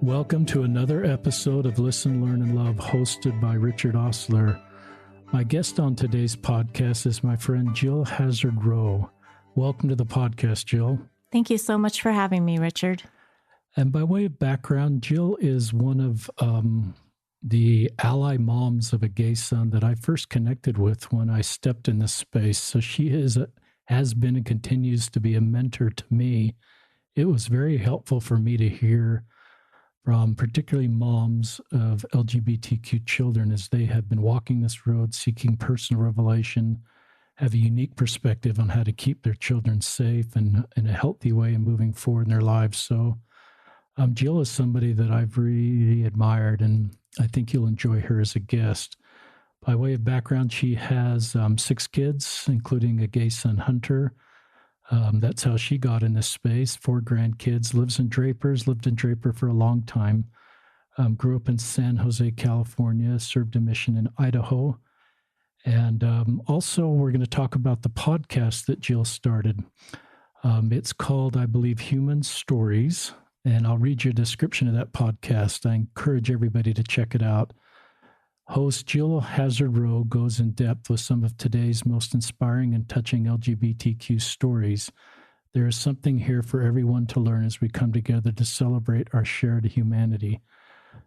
Welcome to another episode of Listen, Learn, and Love, hosted by Richard Osler. My guest on today's podcast is my friend Jill Hazard Rowe. Welcome to the podcast, Jill. Thank you so much for having me, Richard. And by way of background, Jill is one of the ally moms of a gay son that I first connected with when I stepped in this space. So she has been and continues to be a mentor to me. It was very helpful for me to hear from particularly moms of LGBTQ children as they have been walking this road, seeking personal revelation, have a unique perspective on how to keep their children safe and in a healthy way and moving forward in their lives. So Jill is somebody that I've really admired, and I think you'll enjoy her as a guest. By way of background, she has 6 kids, including a gay son, Hunter. That's how she got in this space. 4 grandkids, lived in Draper for a long time, grew up in San Jose, California, served a mission in Idaho. And also we're going to talk about the podcast that Jill started. It's called, I believe, Human Stories. And I'll read you a description of that podcast. I encourage everybody to check it out. Host Jill Hazard Rowe goes in depth with some of today's most inspiring and touching LGBTQ stories. There is something here for everyone to learn as we come together to celebrate our shared humanity.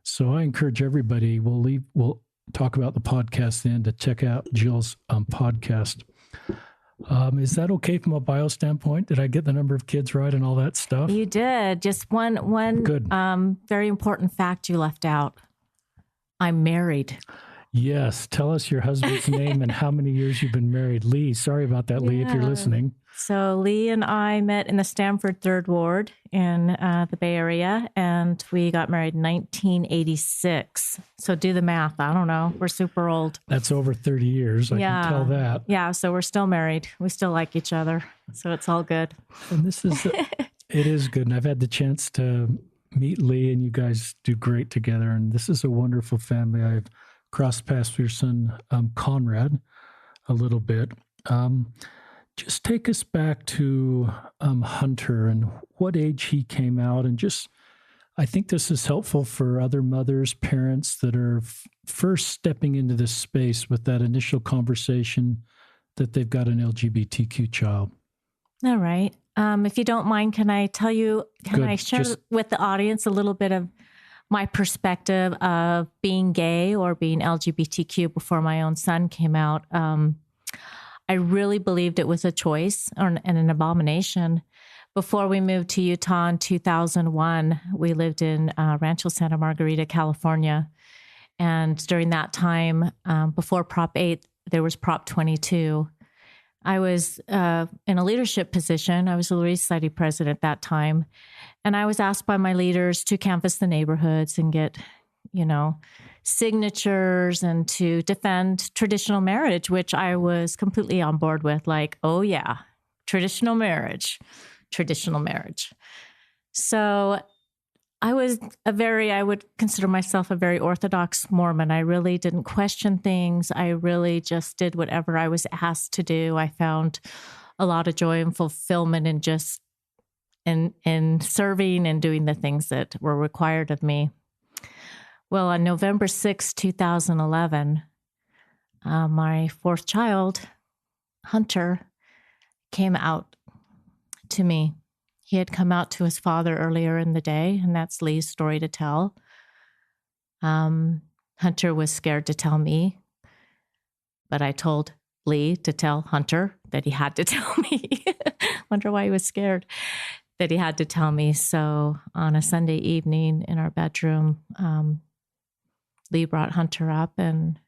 So I encourage everybody, we'll talk about the podcast then, to check out Jill's podcast. Is that okay from a bio standpoint? Did I get the number of kids right and all that stuff? You did. Just one Good. Very important fact you left out. I'm married. Yes. Tell us your husband's name and how many years you've been married. Lee, sorry about that, Lee, if you're listening. So Lee and I met in the Stamford 3rd Ward in the Bay Area, and we got married in 1986. So do the math. I don't know. We're super old. That's over 30 years. I can tell that. Yeah. So we're still married. We still like each other. So it's all good. And it is good. And I've had the chance to meet Lee, and you guys do great together. And this is a wonderful family. I've crossed paths with your son, Conrad, a little bit. Just take us back to Hunter and what age he came out. And just, I think this is helpful for other mothers, parents that are first stepping into this space with that initial conversation that they've got an LGBTQ child. All right. If you don't mind, can I share with the audience a little bit of my perspective of being gay or being LGBTQ before my own son came out? I really believed it was a choice and an abomination. Before we moved to Utah in 2001, we lived in Rancho Santa Margarita, California. And during that time, before Prop 8, there was Prop 22. I was in a leadership position. I was the Relief Society president at that time. And I was asked by my leaders to canvass the neighborhoods and get, signatures and to defend traditional marriage, which I was completely on board with. Like, oh yeah, traditional marriage. So I would consider myself a very Orthodox Mormon. I really didn't question things. I really just did whatever I was asked to do. I found a lot of joy and fulfillment in just in serving and doing the things that were required of me. Well, on November 6, 2011, my 4th child, Hunter, came out to me. He had come out to his father earlier in the day, and that's Lee's story to tell. Hunter was scared to tell me, but I told Lee to tell Hunter that he had to tell me. Wonder why he was scared that he had to tell me. So on a Sunday evening in our bedroom, Lee brought Hunter up, and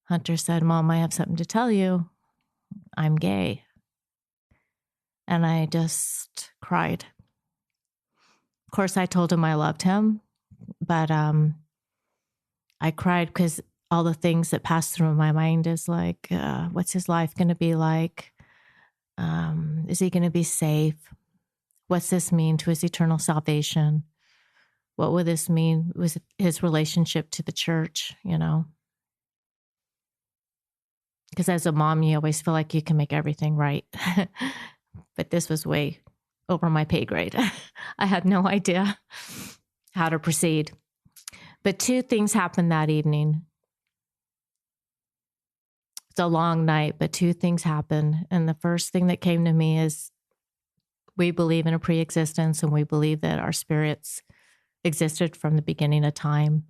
Hunter said, "Mom, I have something to tell you. I'm gay." And I just cried. Of course, I told him I loved him, but I cried because all the things that passed through my mind is like, what's his life going to be like? Is he going to be safe? What's this mean to his eternal salvation? What would this mean with his relationship to the church, Because as a mom, you always feel like you can make everything right. But this was way over my pay grade. I had no idea how to proceed. But two things happened that evening. It's a long night, but two things happened. And the first thing that came to me is we believe in a pre-existence, and we believe that our spirits existed from the beginning of time.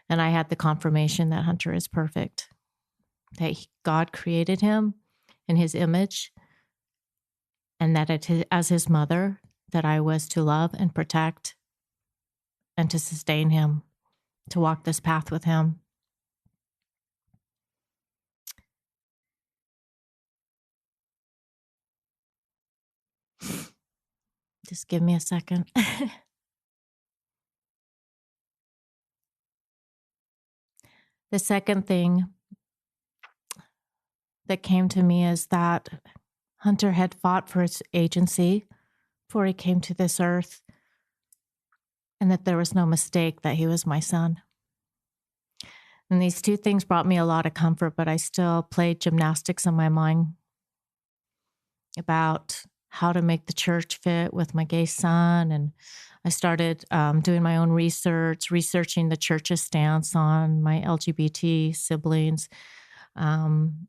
And I had the confirmation that Hunter is perfect, that God created him in his image, and that as his mother, that I was to love and protect and to sustain him, to walk this path with him. Just give me a second. The second thing that came to me is that Hunter had fought for his agency before he came to this earth, and that there was no mistake that he was my son. And these two things brought me a lot of comfort, but I still played gymnastics in my mind about how to make the church fit with my gay son. And I started doing my own researching the church's stance on my LGBT siblings. And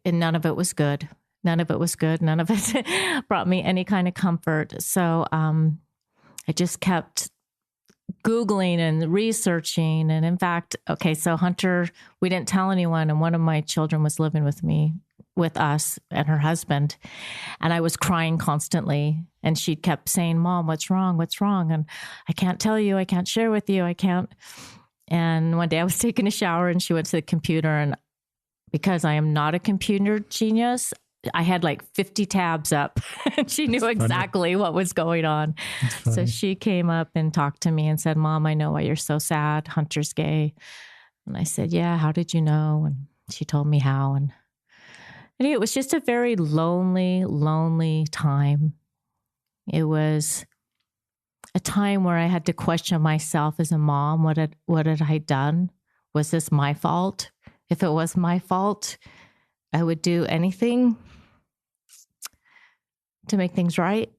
none of it was good. None of it was good. None of it brought me any kind of comfort. So I just kept Googling and researching. And in fact, so Hunter, we didn't tell anyone. And one of my children was living with us and her husband. And I was crying constantly. And she kept saying, Mom, what's wrong? What's wrong? And I can't tell you. I can't share with you. I can't. And one day I was taking a shower and she went to the computer. And because I am not a computer genius, I had like 50 tabs up and she knew exactly what was going on. So she came up and talked to me and said, Mom, I know why you're so sad. Hunter's gay. And I said, yeah, how did you know? And she told me how. And it was just a very lonely, lonely time. It was a time where I had to question myself as a mom. What had I done? Was this my fault? If it was my fault, I would do anything to make things right.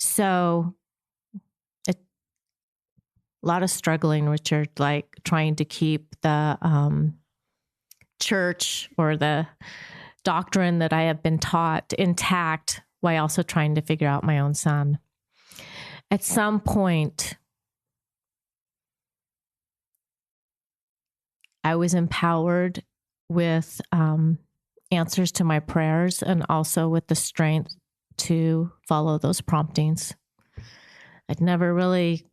So a lot of struggling with church, like trying to keep the church or the doctrine that I have been taught intact while also trying to figure out my own son. At some point, I was empowered with answers to my prayers and also with the strength to follow those promptings. I'd never really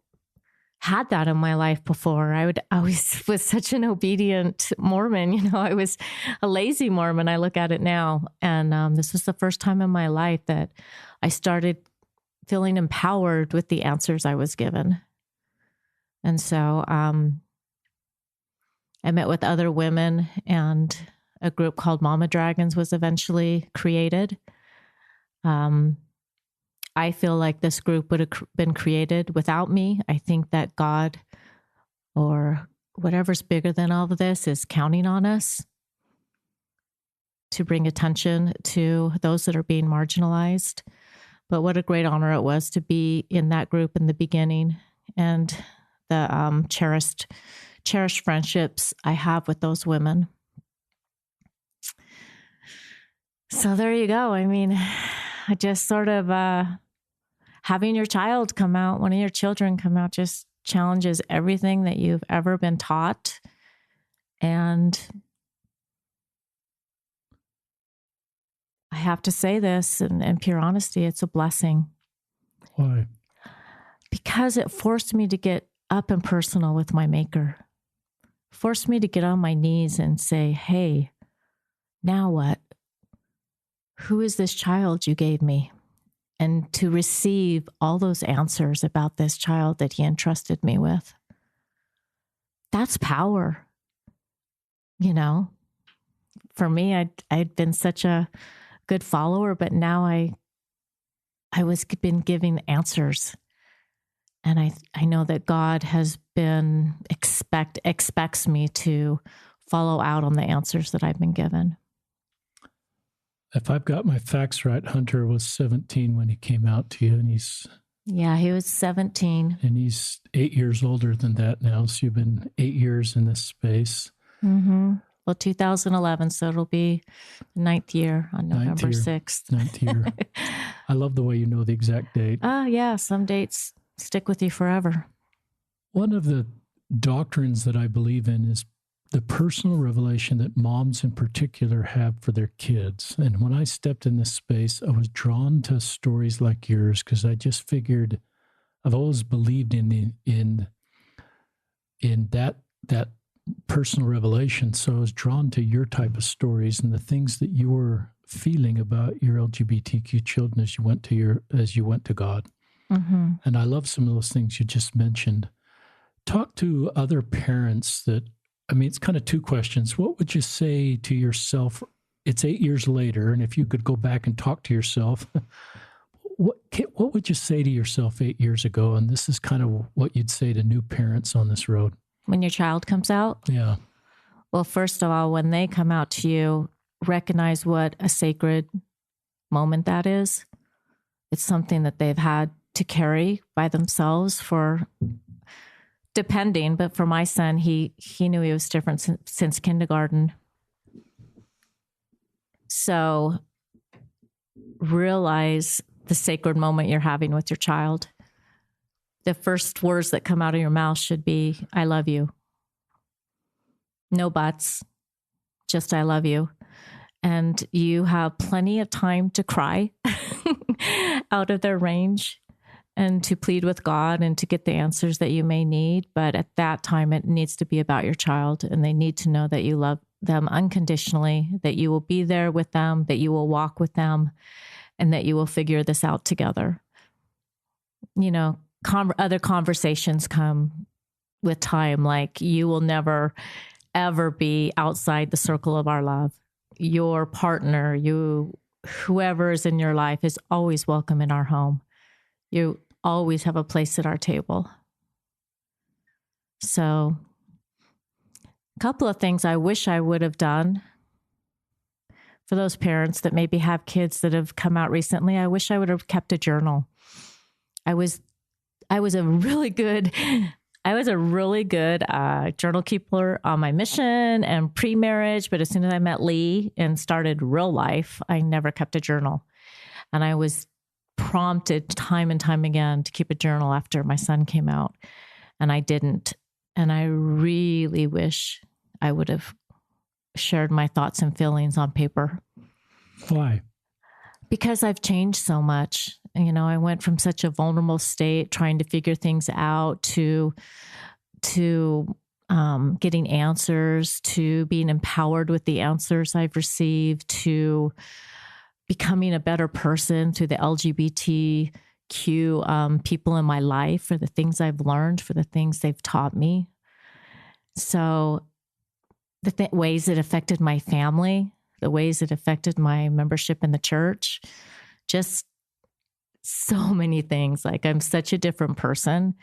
had that in my life before. I was such an obedient Mormon. I was a lazy Mormon. I look at it now. And this was the first time in my life that I started feeling empowered with the answers I was given. And so I met with other women, and a group called Mama Dragons was eventually created. I feel like this group would have been created without me. I think that God, or whatever's bigger than all of this, is counting on us to bring attention to those that are being marginalized. But what a great honor it was to be in that group in the beginning, and the cherished friendships I have with those women. So there you go. I mean, I just sort of having your child come out, one of your children come out, just challenges everything that you've ever been taught. And I have to say this in pure honesty, it's a blessing. Why? Because it forced me to get up and personal with my maker. Forced me to get on my knees and say, hey, now what? Who is this child you gave me? And to receive all those answers about this child that he entrusted me with. That's power. For me, I'd been such a good follower, but now I was been giving answers. And I know that God has been expects me to follow out on the answers that I've been given. If I've got my facts right, Hunter was 17 when he came out to you, and he was 17. And he's 8 years older than that now. So you've been 8 years in this space. Mm-hmm. Well, 2011, so it'll be the 9th year on November 6th. 9th year. I love the way you know the exact date. Yeah, some dates stick with you forever. One of the doctrines that I believe in is the personal revelation that moms in particular have for their kids. And when I stepped in this space, I was drawn to stories like yours because I just figured I've always believed in that personal revelation. So I was drawn to your type of stories and the things that you were feeling about your LGBTQ children as you went to God. Mm-hmm. And I love some of those things you just mentioned. Talk to other parents it's kind of two questions. What would you say to yourself? It's 8 years later, and if you could go back and talk to yourself, what would you say to yourself 8 years ago? And this is kind of what you'd say to new parents on this road. When your child comes out? Yeah. Well, first of all, when they come out to you, recognize what a sacred moment that is. It's something that they've had to carry by themselves for, depending, but for my son, he knew he was different since kindergarten. So realize the sacred moment you're having with your child. The first words that come out of your mouth should be, I love you. No buts, just I love you. And you have plenty of time to cry out of their range and to plead with God and to get the answers that you may need. But at that time, it needs to be about your child, and they need to know that you love them unconditionally, that you will be there with them, that you will walk with them, and that you will figure this out together. Other conversations come with time, like you will never, ever be outside the circle of our love. Your partner, whoever is in your life is always welcome in our home. You always have a place at our table. So a couple of things I wish I would have done for those parents that maybe have kids that have come out recently. I wish I would have kept a journal. I was a really good journal keeper on my mission and pre-marriage. But as soon as I met Lee and started real life, I never kept a journal. And I was prompted time and time again to keep a journal after my son came out. And I didn't. And I really wish I would have shared my thoughts and feelings on paper. Why? Because I've changed so much. I went from such a vulnerable state, trying to figure things out, to getting answers, to being empowered with the answers I've received, to becoming a better person through the LGBTQ people in my life, for the things I've learned, for the things they've taught me. So the ways it affected my family, the ways it affected my membership in the church, just so many things. Like, I'm such a different person,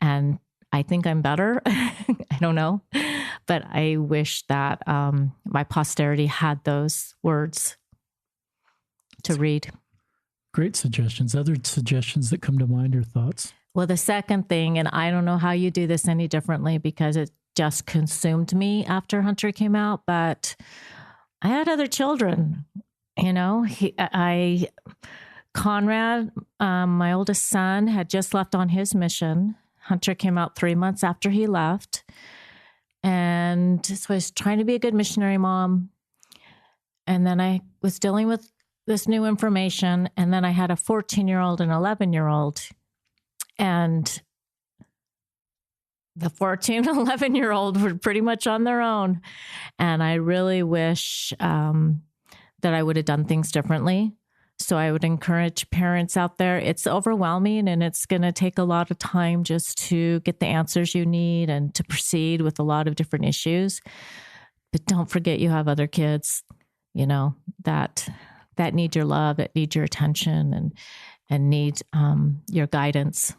and I think I'm better. I don't know. But I wish that my posterity had those words to read. Great suggestions. Other suggestions that come to mind or thoughts? Well, the second thing, and I don't know how you do this any differently because it just consumed me after Hunter came out, but I had other children. Conrad, my oldest son, had just left on his mission. Hunter came out 3 months after he left. And so I was trying to be a good missionary mom. And then I was dealing with this new information. And then I had a 14-year-old and 11-year-old. And the 14 and 11-year-old were pretty much on their own. And I really wish that I would have done things differently. So I would encourage parents out there. It's overwhelming, and it's going to take a lot of time just to get the answers you need and to proceed with a lot of different issues. But don't forget you have other kids, that need your love, that need your attention, and need your guidance.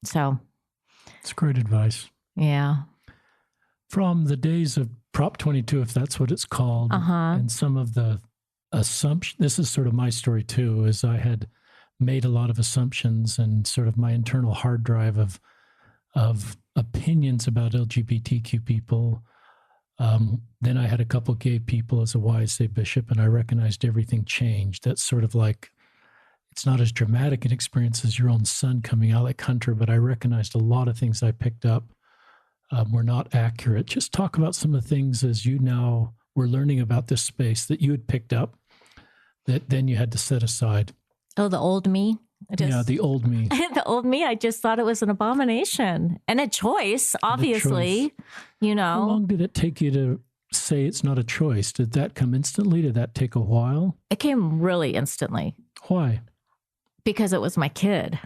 So it's great advice. Yeah. From the days of Prop 22, if that's what it's called, and some of the assumption. This is sort of my story too, is I had made a lot of assumptions and sort of my internal hard drive of opinions about LGBTQ people. Then I had a couple gay people as a YSA bishop, and I recognized everything changed. That's sort of like, it's not as dramatic an experience as your own son coming out like Hunter, but I recognized a lot of things I picked up were not accurate. Just talk about some of the things as you now were learning about this space that you had picked up that then you had to set aside. Oh, the old me? Yeah, the old me. The old me, I just thought it was an abomination and a choice, obviously, you know. How long did it take you to say it's not a choice? Did that come instantly? Did that take a while? It came really instantly. Why? Because it was my kid.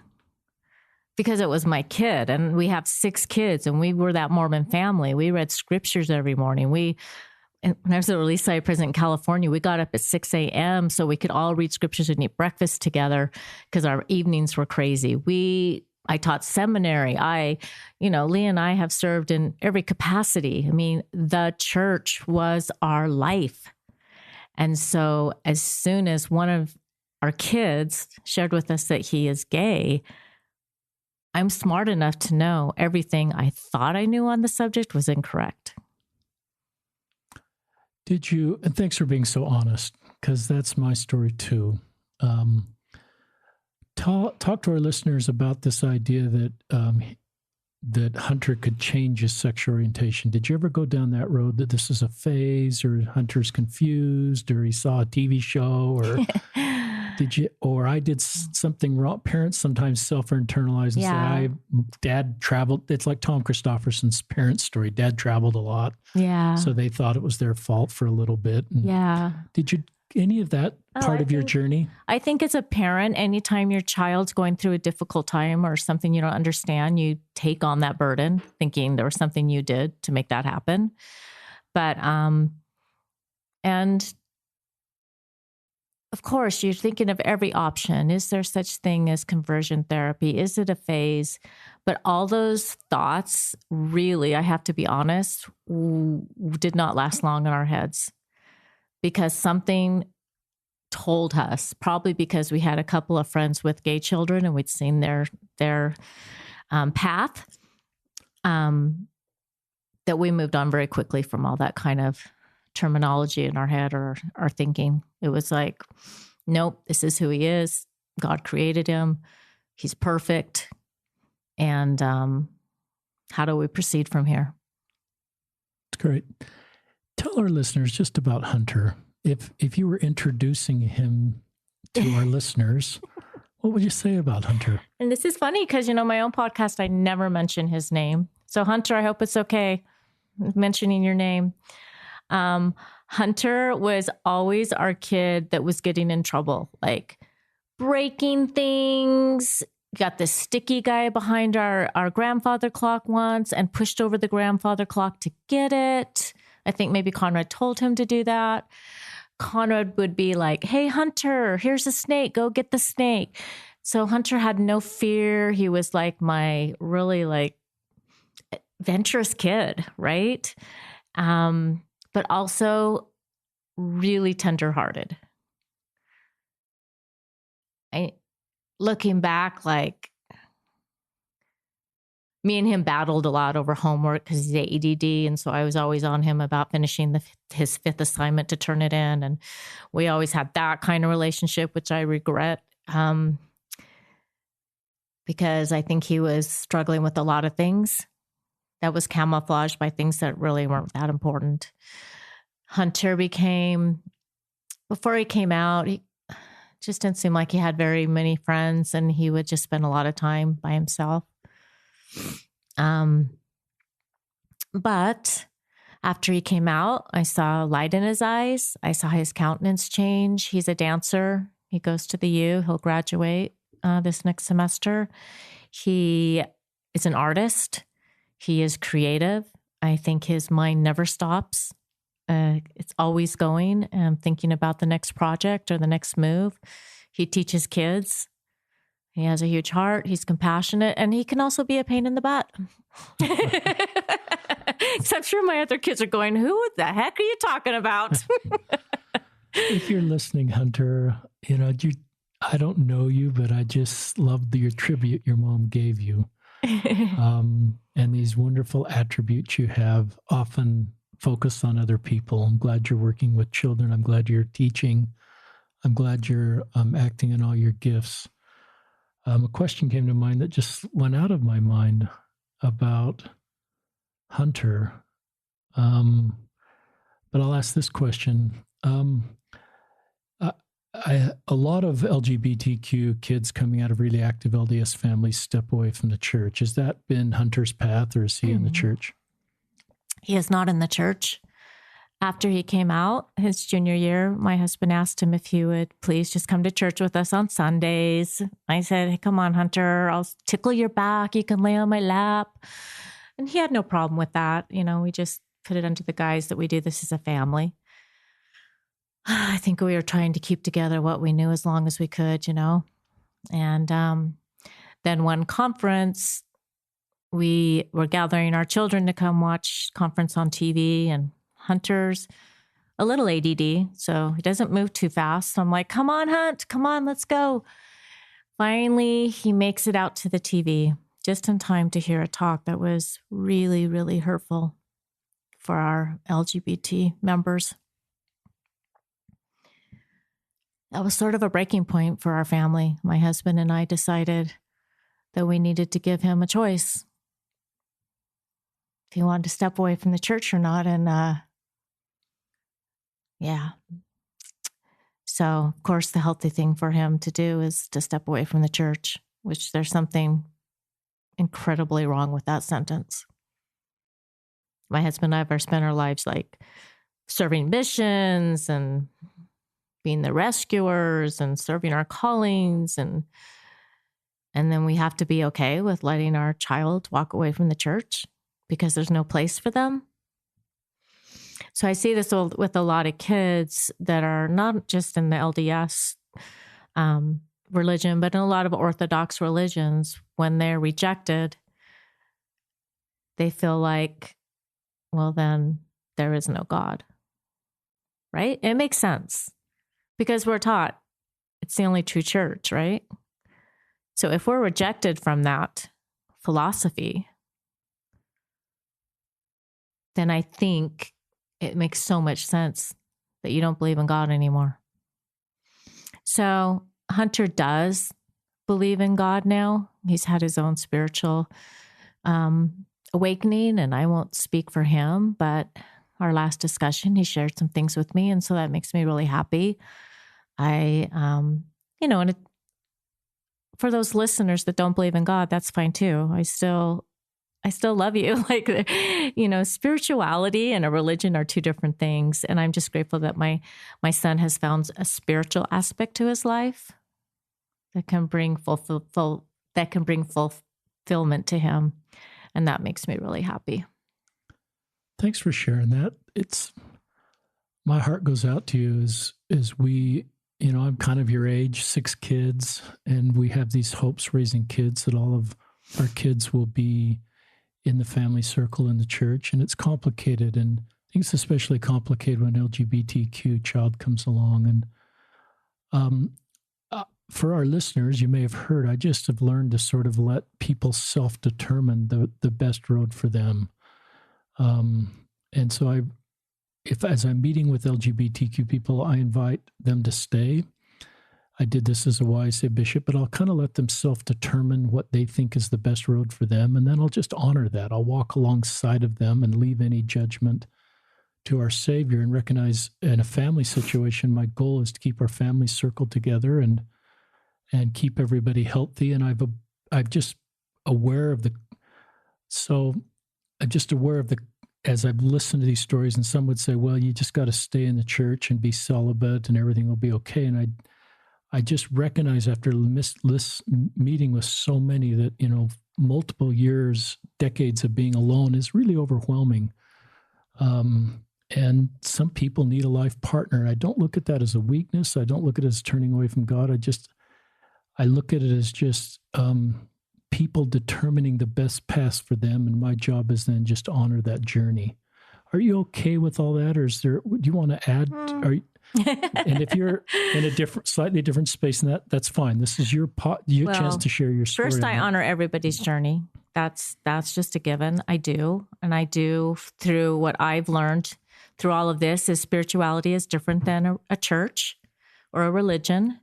And we have 6 kids, and we were that Mormon family. We read scriptures every morning. When I was at Relief Society president in California, we got up at 6 a.m. so we could all read scriptures and eat breakfast together because our evenings were crazy. I taught seminary. Lee and I have served in every capacity. I mean, the church was our life. And so as soon as one of our kids shared with us that he is gay, I'm smart enough to know everything I thought I knew on the subject was incorrect. Did you, and thanks for being so honest, because that's my story too. Talk to our listeners about this idea that Hunter could change his sexual orientation. Did you ever go down that road that this is a phase, or Hunter's confused, or he saw a TV show, or I did something wrong? Parents sometimes self-internalize and say, Dad traveled. It's like Tom Christofferson's parents' story. Dad traveled a lot. Yeah. So they thought it was their fault for a little bit. And did you any of that part of your journey? I think as a parent, anytime your child's going through a difficult time or something you don't understand, you take on that burden thinking there was something you did to make that happen. But, and of course, you're thinking of every option. Is there such thing as conversion therapy? Is it a phase? But all those thoughts, really, I have to be honest, did not last long in our heads, because something told us, probably because we had a couple of friends with gay children and we'd seen their path, that we moved on very quickly from all that kind of terminology in our head or our thinking. It was like, nope, this is who he is. God created him. He's perfect. And how do we proceed from here? That's great. Tell our listeners just about Hunter. If you were introducing him to our listeners, what would you say about Hunter? And this is funny because, my own podcast, I never mention his name. So Hunter, I hope it's okay mentioning your name. Hunter was always our kid that was getting in trouble, like breaking things. Got this sticky guy behind our grandfather clock once and pushed over the grandfather clock to get it. I think maybe Conrad told him to do that. Conrad would be like, hey, Hunter, here's a snake. Go get the snake. So Hunter had no fear. He was like my really adventurous kid, right? But also really tenderhearted. Looking back, me and him battled a lot over homework because he's ADD. And so I was always on him about finishing his 5th assignment to turn it in. And we always had that kind of relationship, which I regret, because I think he was struggling with a lot of things that was camouflaged by things that really weren't that important. Hunter before he came out, he just didn't seem like he had very many friends, and he would just spend a lot of time by himself. But after he came out, I saw light in his eyes. I saw his countenance change. He's a dancer. He goes to the U. He'll graduate this next semester. He is an artist. He is creative. I think his mind never stops. It's always going and thinking about the next project or the next move. He teaches kids. He has a huge heart. He's compassionate, and he can also be a pain in the butt. So I'm sure my other kids are going, who the heck are you talking about? If you're listening, Hunter, I don't know you, but I just love your tribute your mom gave you. And these wonderful attributes you have, often focus on other people. I'm glad you're working with children. I'm glad you're teaching. I'm glad you're acting in all your gifts. A question came to mind that just went out of my mind about Hunter. But I'll ask this question. A lot of LGBTQ kids coming out of really active LDS families step away from the church. Has that been Hunter's path, or is he in the church? He is not in the church. After he came out his junior year, my husband asked him if he would please just come to church with us on Sundays. I said, hey, come on, Hunter, I'll tickle your back. You can lay on my lap. And he had no problem with that. We just put it under the guise that we do this as a family. I think we were trying to keep together what we knew as long as we could, And then one conference, we were gathering our children to come watch conference on TV, and Hunter's a little ADD, so he doesn't move too fast. So I'm like, come on, Hunt, come on, let's go. Finally, he makes it out to the TV just in time to hear a talk that was really, really hurtful for our LGBT members. That was sort of a breaking point for our family. My husband and I decided that we needed to give him a choice if he wanted to step away from the church or not. And so of course the healthy thing for him to do is to step away from the church, which there's something incredibly wrong with that sentence. My husband and I have spent our lives like serving missions and being the rescuers and serving our callings. And then we have to be okay with letting our child walk away from the church because there's no place for them. So I see this with a lot of kids that are not just in the LDS religion, but in a lot of Orthodox religions. When they're rejected, they feel like, well, then there is no God, right? It makes sense. Because we're taught it's the only true church, right? So if we're rejected from that philosophy, then I think it makes so much sense that you don't believe in God anymore. So Hunter does believe in God now. He's had his own spiritual awakening, and I won't speak for him, but our last discussion, he shared some things with me, and so that makes me really happy. For those listeners that don't believe in God, that's fine too. I still love you. Spirituality and a religion are two different things. And I'm just grateful that my son has found a spiritual aspect to his life that can bring fulfillment to him. And that makes me really happy. Thanks for sharing that. My heart goes out to you as we, I'm kind of your age, 6 kids, and we have these hopes raising kids that all of our kids will be in the family circle in the church. And it's complicated. And I think it's especially complicated when LGBTQ child comes along. And for our listeners, you may have heard, I just have learned to sort of let people self-determine the best road for them. And so as I'm meeting with LGBTQ people, I invite them to stay. I did this as a YSA bishop, but I'll kind of let them self-determine what they think is the best road for them. And then I'll just honor that. I'll walk alongside of them and leave any judgment to our Savior and recognize in a family situation, my goal is to keep our family circle together and keep everybody healthy. And I'm just aware of as I've listened to these stories, and some would say, well, you just got to stay in the church and be celibate and everything will be okay. And I just recognize after meeting with so many that, multiple years, decades of being alone is really overwhelming. And some people need a life partner. I don't look at that as a weakness. I don't look at it as turning away from God. I look at it as just people determining the best path for them, and my job is then just to honor that journey. Are you okay with all that, or do you want to add? And if you're in a slightly different space than that, that's fine. This is your chance to share your story. First, I honor everybody's journey. That's just a given. I do. And I do through what I've learned through all of this is spirituality is different than a church or a religion.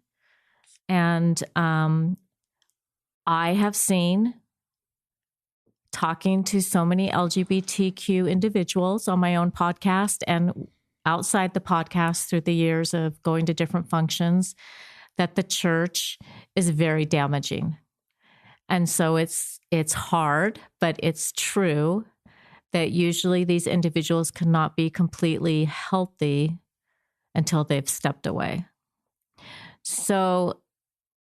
And I have seen, talking to so many LGBTQ individuals on my own podcast and outside the podcast through the years of going to different functions, that the church is very damaging. And so it's hard, but it's true that usually these individuals cannot be completely healthy until they've stepped away. So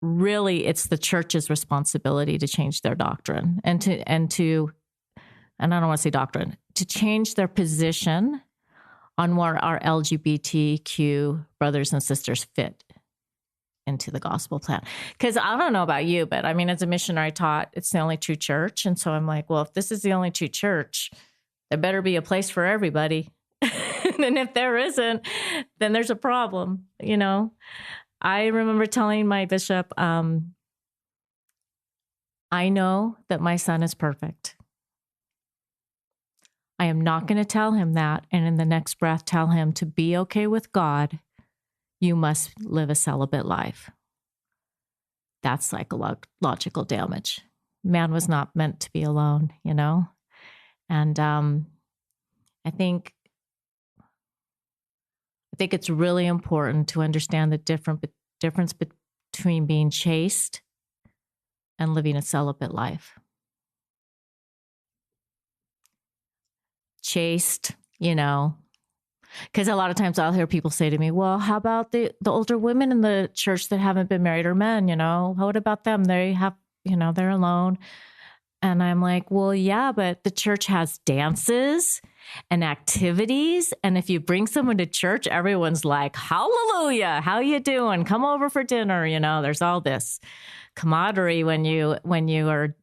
really, it's the church's responsibility to change their doctrine and I don't want to say doctrine, to change their position on where our LGBTQ brothers and sisters fit into the gospel plan. Because I don't know about you, but I mean, as a missionary, I taught it's the only true church. And so I'm like, well, if this is the only true church, there better be a place for everybody. And if there isn't, then there's a problem, you know? I remember telling my bishop, I know that my son is perfect. I am not going to tell him that. And in the next breath, tell him to be okay with God. You must live a celibate life. That's psychological damage. Man was not meant to be alone, you know? And I think it's really important to understand the difference between being chaste and living a celibate life. Chaste, you know, because a lot of times I'll hear people say to me, well, how about the older women in the church that haven't been married, or men, you know, what about them? They have, you know, they're alone. And I'm like, well, yeah, but the church has dances and activities. And if you bring someone to church, everyone's like, hallelujah, how you doing? Come over for dinner. You know, there's all this camaraderie when you're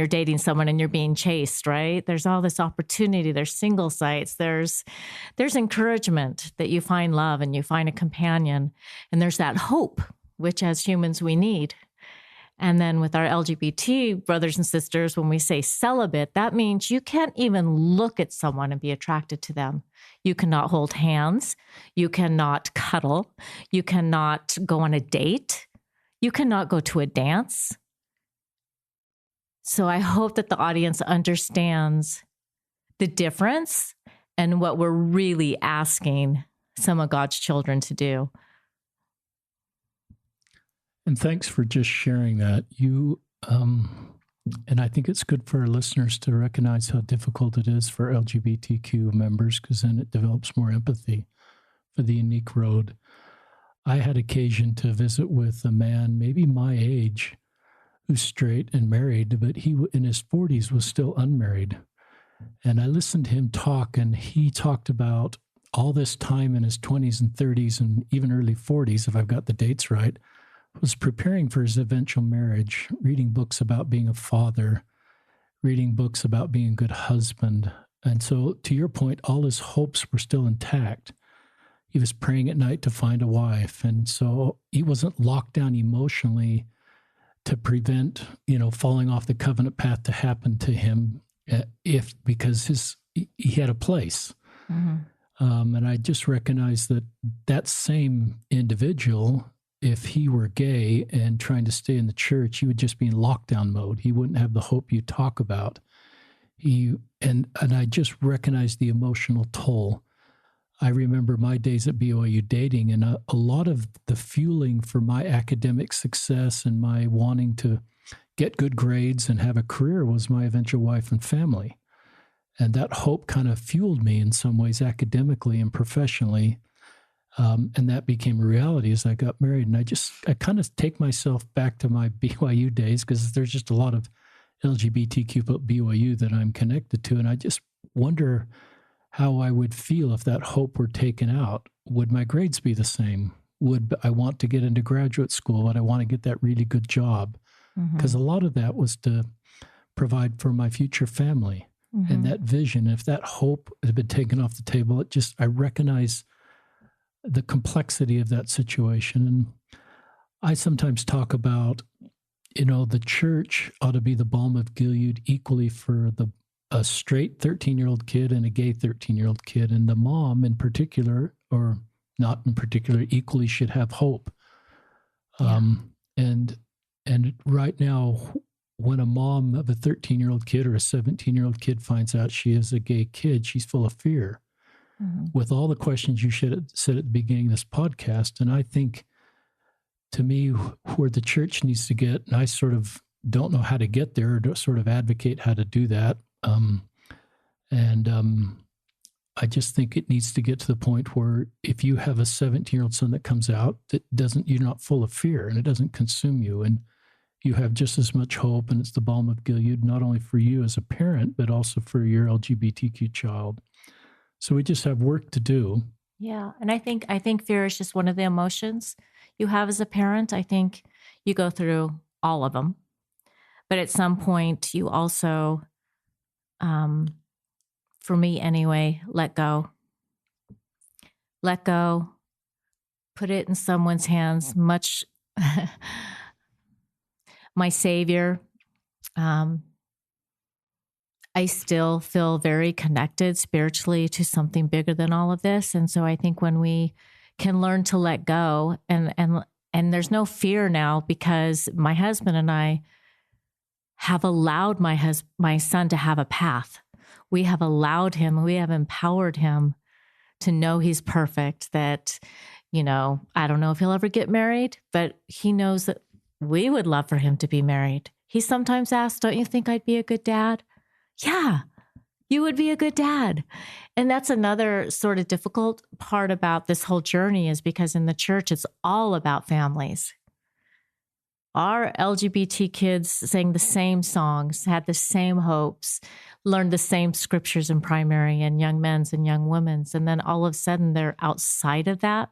dating someone and you're being chaste, right? There's all this opportunity. There's single sites. There's encouragement that you find love and you find a companion. And there's that hope, which as humans we need. And then with our LGBT brothers and sisters, when we say celibate, that means you can't even look at someone and be attracted to them. You cannot hold hands. You cannot cuddle. You cannot go on a date. You cannot go to a dance. So I hope that the audience understands the difference and what we're really asking some of God's children to do. And thanks for just sharing that. And I think it's good for our listeners to recognize how difficult it is for LGBTQ members, because then it develops more empathy for the unique road. I had occasion to visit with a man, maybe my age, who's straight and married, but he in his 40s was still unmarried. And I listened to him talk, and he talked about all this time in his 20s and 30s and even early 40s, if I've got the dates right, was preparing for his eventual marriage, reading books about being a father, reading books about being a good husband. And so, to your point, all his hopes were still intact. He was praying at night to find a wife. And so he wasn't locked down emotionally to prevent, falling off the covenant path to happen to him because he had a place. Mm-hmm. And I just recognized that same individual, if he were gay and trying to stay in the church, he would just be in lockdown mode. He wouldn't have the hope you talk about. And I just recognized the emotional toll. I remember my days at BYU dating, and a lot of the fueling for my academic success and my wanting to get good grades and have a career was my eventual wife and family. And that hope kind of fueled me in some ways academically and professionally. And that became a reality as I got married. And I kind of take myself back to my BYU days, because there's just a lot of LGBTQ at BYU that I'm connected to. And I just wonder how I would feel if that hope were taken out. Would my grades be the same? Would I want to get into graduate school? Would I want to get that really good job? Because a lot of that was to provide for my future family. And that vision, if that hope had been taken off the table, I recognize the complexity of that situation. And I sometimes talk about, the church ought to be the balm of Gilead equally for a straight 13-year-old kid and a gay 13-year-old kid. And the mom in particular, or not in particular, equally should have hope. Yeah. And right now, when a mom of a 13-year-old kid or a 17-year-old kid finds out she is a gay kid, she's full of fear. Mm-hmm. With all the questions you said at the beginning of this podcast. And I think, to me, where the church needs to get, and I sort of don't know how to get there, or to sort of advocate how to do that. I just think it needs to get to the point where if you have a 17-year-old son that comes out, you're not full of fear and it doesn't consume you. And you have just as much hope, and it's the balm of Gilead, not only for you as a parent, but also for your LGBTQ child. So we just have work to do. Yeah. And I think fear is just one of the emotions you have as a parent. I think you go through all of them. But at some point, you also, for me anyway, let go. Let go. Put it in someone's hands. Much, my Savior. I still feel very connected spiritually to something bigger than all of this. And so I think when we can learn to let go, and there's no fear now, because my husband and I have allowed my son to have a path. We have allowed him, we have empowered him to know he's perfect, that, I don't know if he'll ever get married, but he knows that we would love for him to be married. He sometimes asks, don't you think I'd be a good dad? Yeah, you would be a good dad. And that's another sort of difficult part about this whole journey, is because in the church, it's all about families. Our LGBT kids sang the same songs, had the same hopes, learned the same scriptures in primary and young men's and young women's. And then all of a sudden they're outside of that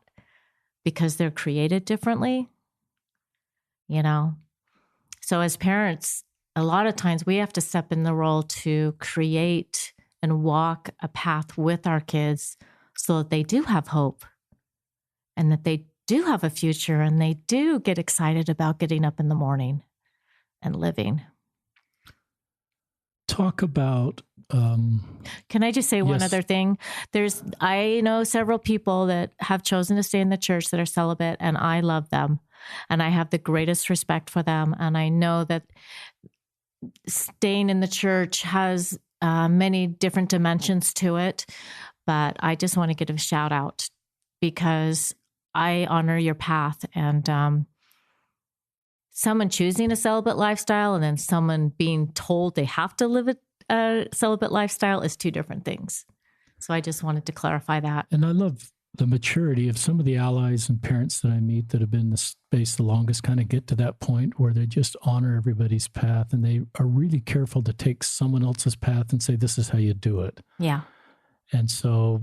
because they're created differently, So as parents, a lot of times we have to step in the role to create and walk a path with our kids so that they do have hope and that they do have a future and they do get excited about getting up in the morning and living. Talk about... Can I just say one other thing? I know several people that have chosen to stay in the church that are celibate, and I love them. And I have the greatest respect for them. And I know that staying in the church has many different dimensions to it. But I just want to give a shout out, because I honor your path. And someone choosing a celibate lifestyle and then someone being told they have to live a celibate lifestyle is two different things. So I just wanted to clarify that. And I love the maturity of some of the allies and parents that I meet that have been in the space the longest, kind of get to that point where they just honor everybody's path, and they are really careful to take someone else's path and say, this is how you do it. Yeah. And so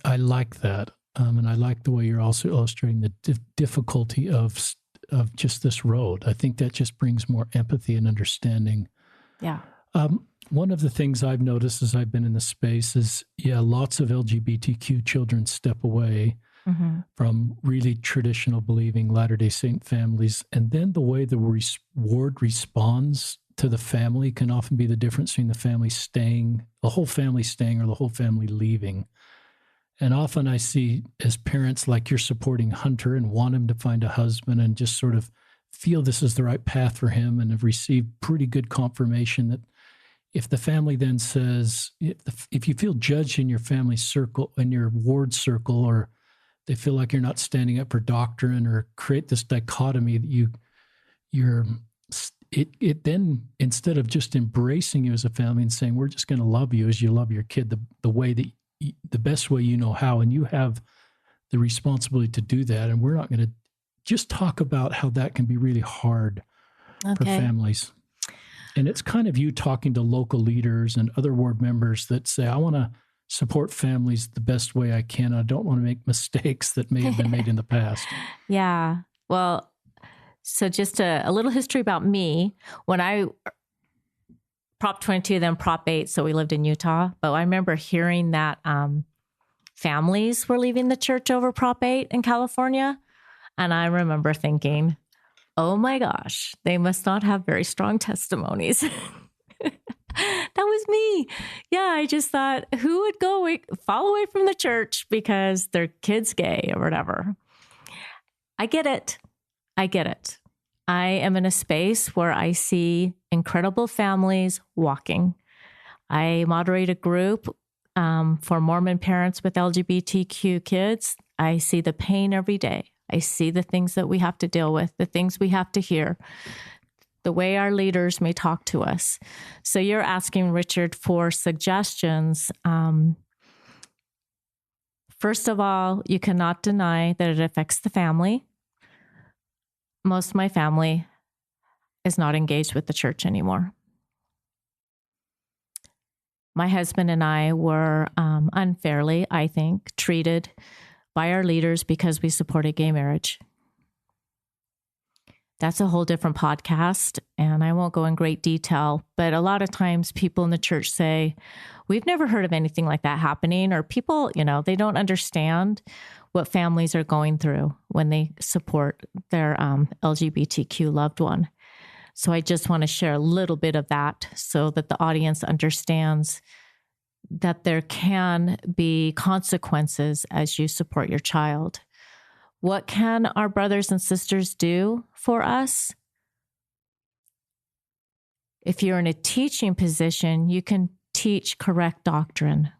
I like that. And I like the way you're also illustrating the difficulty of just this road. I think that just brings more empathy and understanding. Yeah. One of the things I've noticed as I've been in the space is, lots of LGBTQ children step away from really traditional believing Latter-day Saint families. And then the way the ward responds to the family can often be the difference between the whole family staying or the whole family leaving. And often I see, as parents, like, you're supporting Hunter and want him to find a husband and just sort of feel this is the right path for him, and have received pretty good confirmation that if the family then says, if you feel judged in your family circle, in your ward circle, or they feel like you're not standing up for doctrine, or create this dichotomy that it then, instead of just embracing you as a family and saying, we're just going to love you as you love your kid, the way that the best way you know how, and you have the responsibility to do that. And we're not going to just talk about how that can be really hard for families. And it's kind of you talking to local leaders and other ward members that say, I want to support families the best way I can. I don't want to make mistakes that may have been made in the past. Yeah. Well, so just a little history about me. When I Prop 22, then Prop 8, so we lived in Utah. But I remember hearing that families were leaving the church over Prop 8 in California. And I remember thinking, oh my gosh, they must not have very strong testimonies. That was me. Yeah, I just thought, who would fall away from the church because their kid's gay or whatever? I get it. I am in a space where I see incredible families walking. I moderate a group for Mormon parents with LGBTQ kids. I see the pain every day. I see the things that we have to deal with, the things we have to hear, the way our leaders may talk to us. So you're asking, Richard, for suggestions. First of all, you cannot deny that it affects the family. Most of my family is not engaged with the church anymore. My husband and I were unfairly, I think, treated by our leaders because we supported gay marriage. That's a whole different podcast, and I won't go in great detail, but a lot of times people in the church say, we've never heard of anything like that happening, or people, they don't understand what families are going through when they support their LGBTQ loved one. So I just want to share a little bit of that so that the audience understands that there can be consequences as you support your child. What can our brothers and sisters do for us? If you're in a teaching position, you can teach correct doctrine.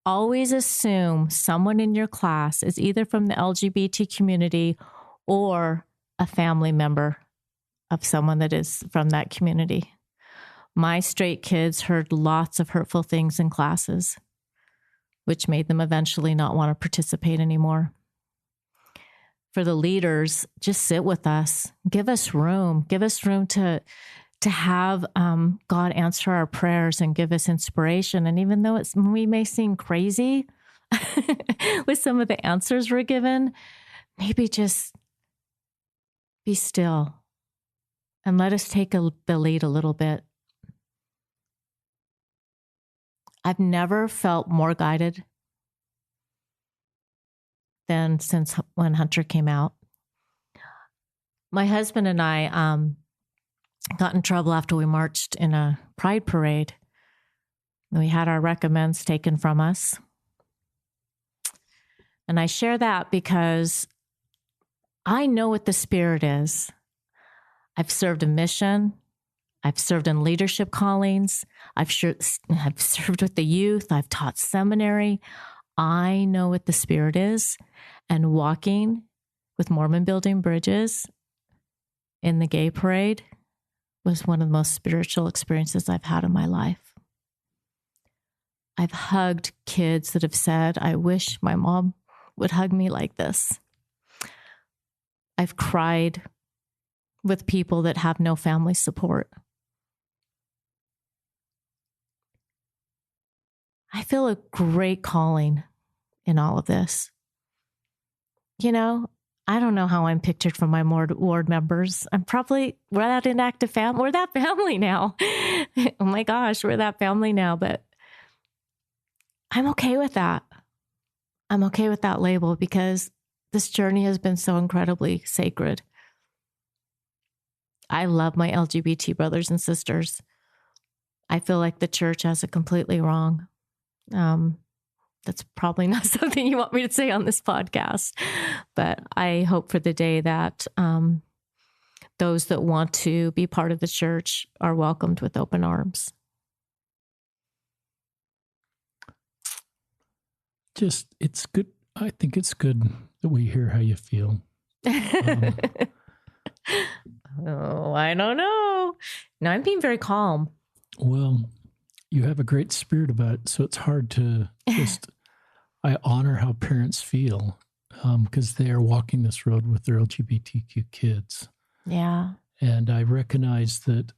Always assume someone in your class is either from the LGBT community or a family member of someone that is from that community. My straight kids heard lots of hurtful things in classes, which made them eventually not want to participate anymore. For the leaders, just sit with us. Give us room. Give us room to have God answer our prayers and give us inspiration. And even though we may seem crazy with some of the answers we're given, maybe just be still and let us take the lead a little bit. I've never felt more guided than since when Hunter came out. My husband and I got in trouble after we marched in a pride parade. We had our recommends taken from us. And I share that because I know what the Spirit is. I've served a mission. I've served in leadership callings. I've served with the youth. I've taught seminary. I know what the Spirit is. And walking with Mormon Building Bridges in the gay parade was one of the most spiritual experiences I've had in my life. I've hugged kids that have said, I wish my mom would hug me like this. I've cried with people that have no family support. I feel a great calling in all of this. I don't know how I'm pictured from my ward members. We're that inactive family. We're that family now. Oh my gosh, we're that family now. But I'm okay with that. I'm okay with that label because this journey has been so incredibly sacred. I love my LGBT brothers and sisters. I feel like the church has it completely wrong. That's probably not something you want me to say on this podcast, but I hope for the day that those that want to be part of the church are welcomed with open arms. It's good. I think it's good that we hear how you feel. I don't know. No, I'm being very calm. Well, you have a great spirit about it, so it's hard to just, I honor how parents feel because they are walking this road with their LGBTQ kids. Yeah. And I recognize that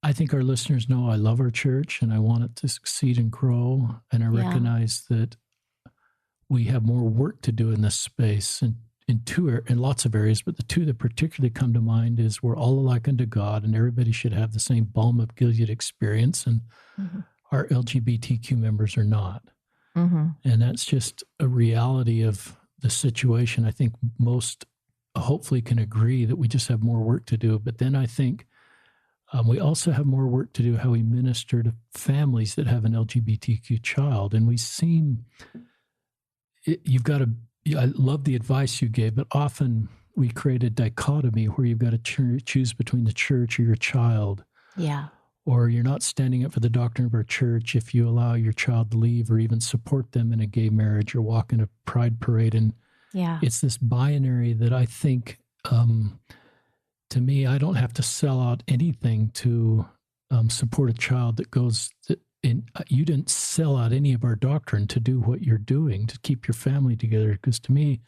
I think our listeners know I love our church and I want it to succeed and grow. And I recognize that we have more work to do in this space in lots of areas, but the two that particularly come to mind is we're all alike unto God and everybody should have the same balm of Gilead experience, and our LGBTQ members are not. And that's just a reality of the situation. I think most hopefully can agree that we just have more work to do. But then I think we also have more work to do how we minister to families that have an LGBTQ child. And we seem, I love the advice you gave, but often we create a dichotomy where you've got to choose between the church or your child. Yeah. Or you're not standing up for the doctrine of our church if you allow your child to leave or even support them in a gay marriage or walk in a pride parade. And it's this binary that I think, to me, I don't have to sell out anything to support a child that goes in. You didn't sell out any of our doctrine to do what you're doing, to keep your family together, because to me,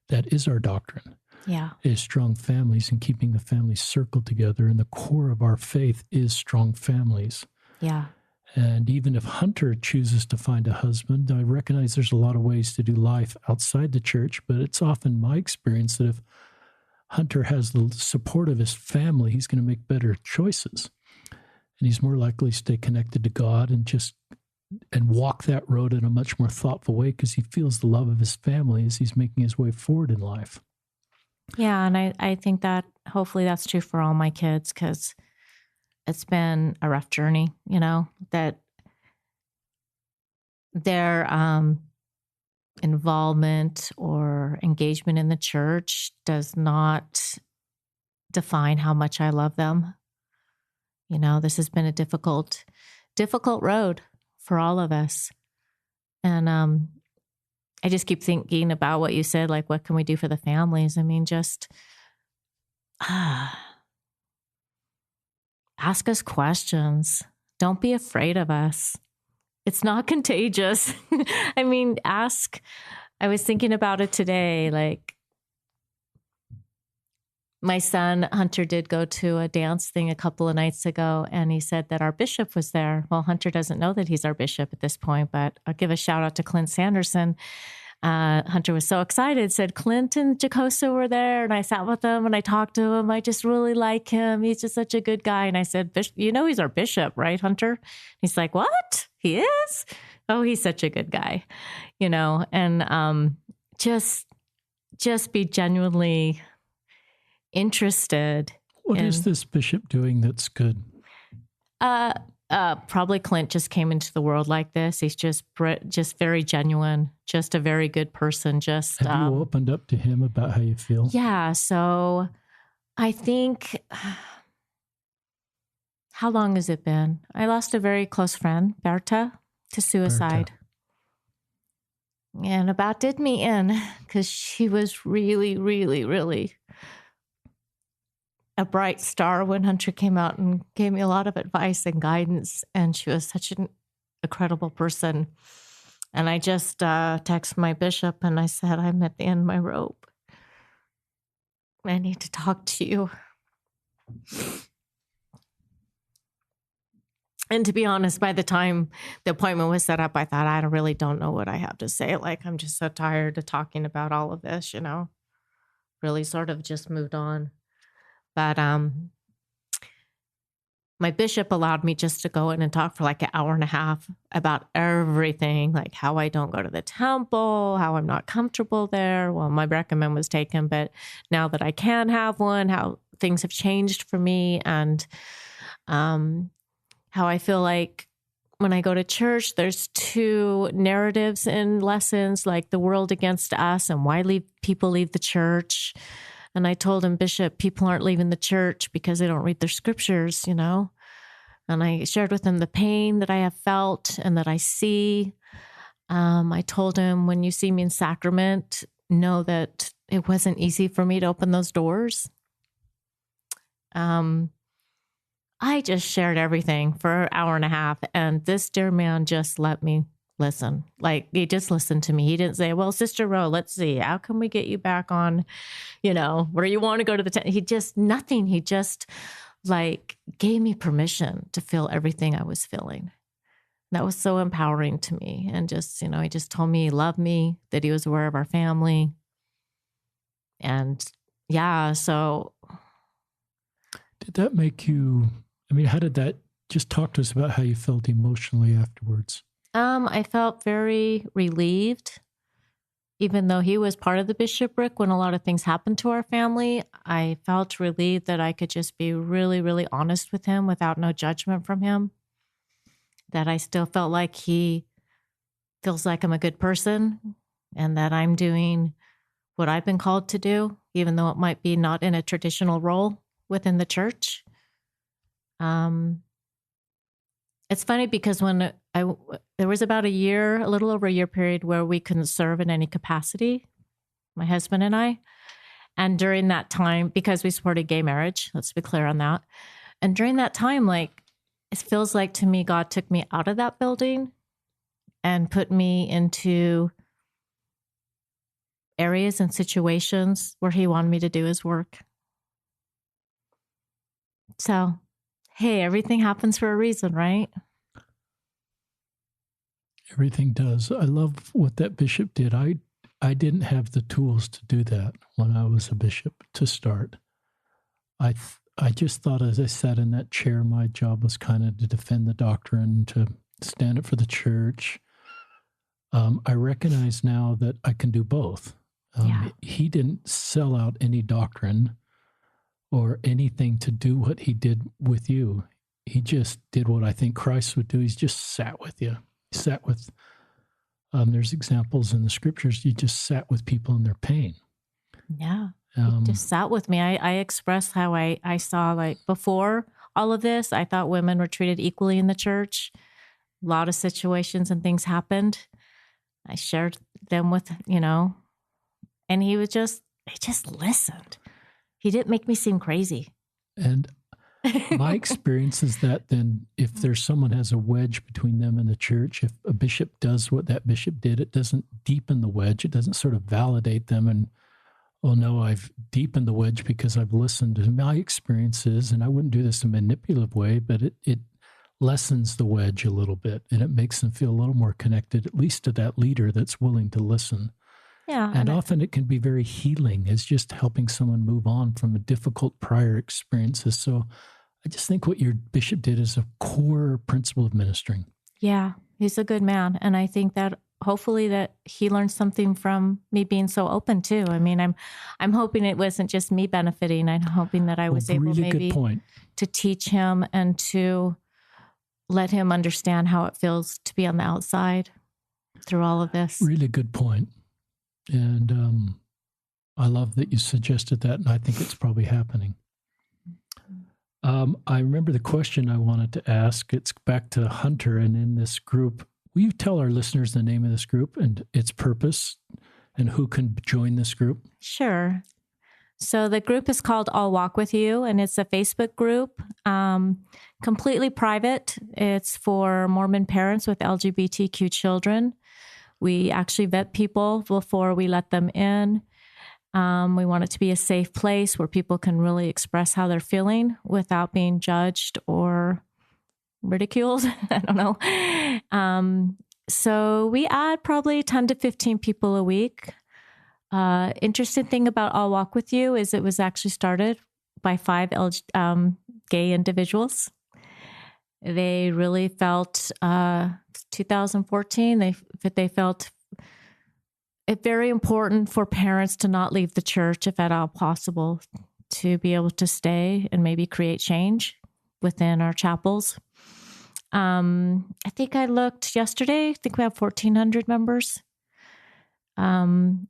that is our doctrine. Yeah. Is strong families and keeping the family circle together. And the core of our faith is strong families. Yeah. And even if Hunter chooses to find a husband, I recognize there's a lot of ways to do life outside the church, but it's often my experience that if Hunter has the support of his family, he's going to make better choices. And he's more likely to stay connected to God and walk that road in a much more thoughtful way because he feels the love of his family as he's making his way forward in life. Yeah, and I think that hopefully that's true for all my kids because it's been a rough journey, that their involvement or engagement in the church does not define how much I love them. This has been a difficult road for all of us. And I just keep thinking about what you said, like, what can we do for the families? I mean, just ask us questions. Don't be afraid of us. It's not contagious. I mean, I was thinking about it today, like, my son, Hunter, did go to a dance thing a couple of nights ago, and he said that our bishop was there. Well, Hunter doesn't know that he's our bishop at this point, but I'll give a shout out to Clint Sanderson. Hunter was so excited, said Clint and Jacosa were there, and I sat with him and I talked to him. I just really like him. He's just such a good guy. And I said, he's our bishop, right, Hunter? He's like, what? He is? Oh, he's such a good guy, and just be genuinely interested. What is this bishop doing that's good? Probably Clint just came into the world like this. He's just very genuine, just a very good person. Have you opened up to him about how you feel? Yeah. So I think, how long has it been? I lost a very close friend, Berta, to suicide. And about did me in because she was really, really, really a bright star when Hunter came out and gave me a lot of advice and guidance. And she was such an incredible person. And I just texted my bishop and I said, I'm at the end of my rope. I need to talk to you. And to be honest, by the time the appointment was set up, I thought, I really don't know what I have to say. Like, I'm just so tired of talking about all of this, really sort of just moved on. But my bishop allowed me just to go in and talk for like an hour and a half about everything, like how I don't go to the temple, how I'm not comfortable there. Well, my recommend was taken, but now that I can have one, how things have changed for me and how I feel like when I go to church, there's two narratives in lessons, like the world against us and why people leave the church. And I told him, Bishop, people aren't leaving the church because they don't read their scriptures, And I shared with him the pain that I have felt and that I see. I told him, when you see me in sacrament, know that it wasn't easy for me to open those doors. I just shared everything for an hour and a half. And this dear man just let me listen. Like, he just listened to me. He didn't say, well, Sister Rowe, let's see, how can we get you back on, where you want to go to the He just, nothing. He just like gave me permission to feel everything I was feeling. That was so empowering to me. And just, he just told me he loved me, that he was aware of our family. And yeah, so. Did that make you, how did that, just talk to us about how you felt emotionally afterwards? I felt very relieved, even though he was part of the bishopric when a lot of things happened to our family. I felt relieved that I could just be really, really honest with him without no judgment from him. That I still felt like he feels like I'm a good person and that I'm doing what I've been called to do, even though it might be not in a traditional role within the church. It's funny because when there was about a little over a year period where we couldn't serve in any capacity, my husband and I. And during that time, because we supported gay marriage, let's be clear on that. And during that time, like, it feels like to me, God took me out of that building and put me into areas and situations where he wanted me to do his work. So, hey, everything happens for a reason, right? Everything does. I love what that bishop did. I didn't have the tools to do that when I was a bishop to start. I just thought as I sat in that chair, my job was kind of to defend the doctrine, to stand up for the church. I recognize now that I can do both. He didn't sell out any doctrine or anything to do what he did with you. He just did what I think Christ would do. He's just sat with you. He sat with, there's examples in the scriptures, he just sat with people in their pain. Yeah. He just sat with me. I expressed how I saw, like, before all of this, I thought women were treated equally in the church. A lot of situations and things happened. I shared them with, and he just listened. He didn't make me seem crazy. And my experience is that then if there's someone has a wedge between them and the church, if a bishop does what that bishop did, it doesn't deepen the wedge. It doesn't sort of validate them and, oh no, I've deepened the wedge because I've listened to my experiences, and I wouldn't do this in a manipulative way, but it lessens the wedge a little bit, and it makes them feel a little more connected, at least to that leader that's willing to listen. Yeah. And often it can be very healing. It's just helping someone move on from a difficult prior experiences. So I just think what your bishop did is a core principle of ministering. Yeah, he's a good man. And I think that hopefully that he learned something from me being so open too. I mean, I'm hoping it wasn't just me benefiting. I'm hoping that I was able really maybe good point. To teach him and to let him understand how it feels to be on the outside through all of this. Really good point. And I love that you suggested that, and I think it's probably happening. I remember the question I wanted to ask. It's back to Hunter, and in this group, will you tell our listeners the name of this group and its purpose and who can join this group? Sure. So the group is called I'll Walk With You, and it's a Facebook group, completely private. It's for Mormon parents with LGBTQ children. We actually vet people before we let them in. We want it to be a safe place where people can really express how they're feeling without being judged or ridiculed. I don't know. So we add probably 10 to 15 people a week. Interesting thing about I'll Walk With You is it was actually started by 5 gay individuals. They really felt, 2014, they felt it very important for parents to not leave the church if at all possible, to be able to stay and maybe create change within our chapels. I think I looked yesterday, I think we have 1,400 members.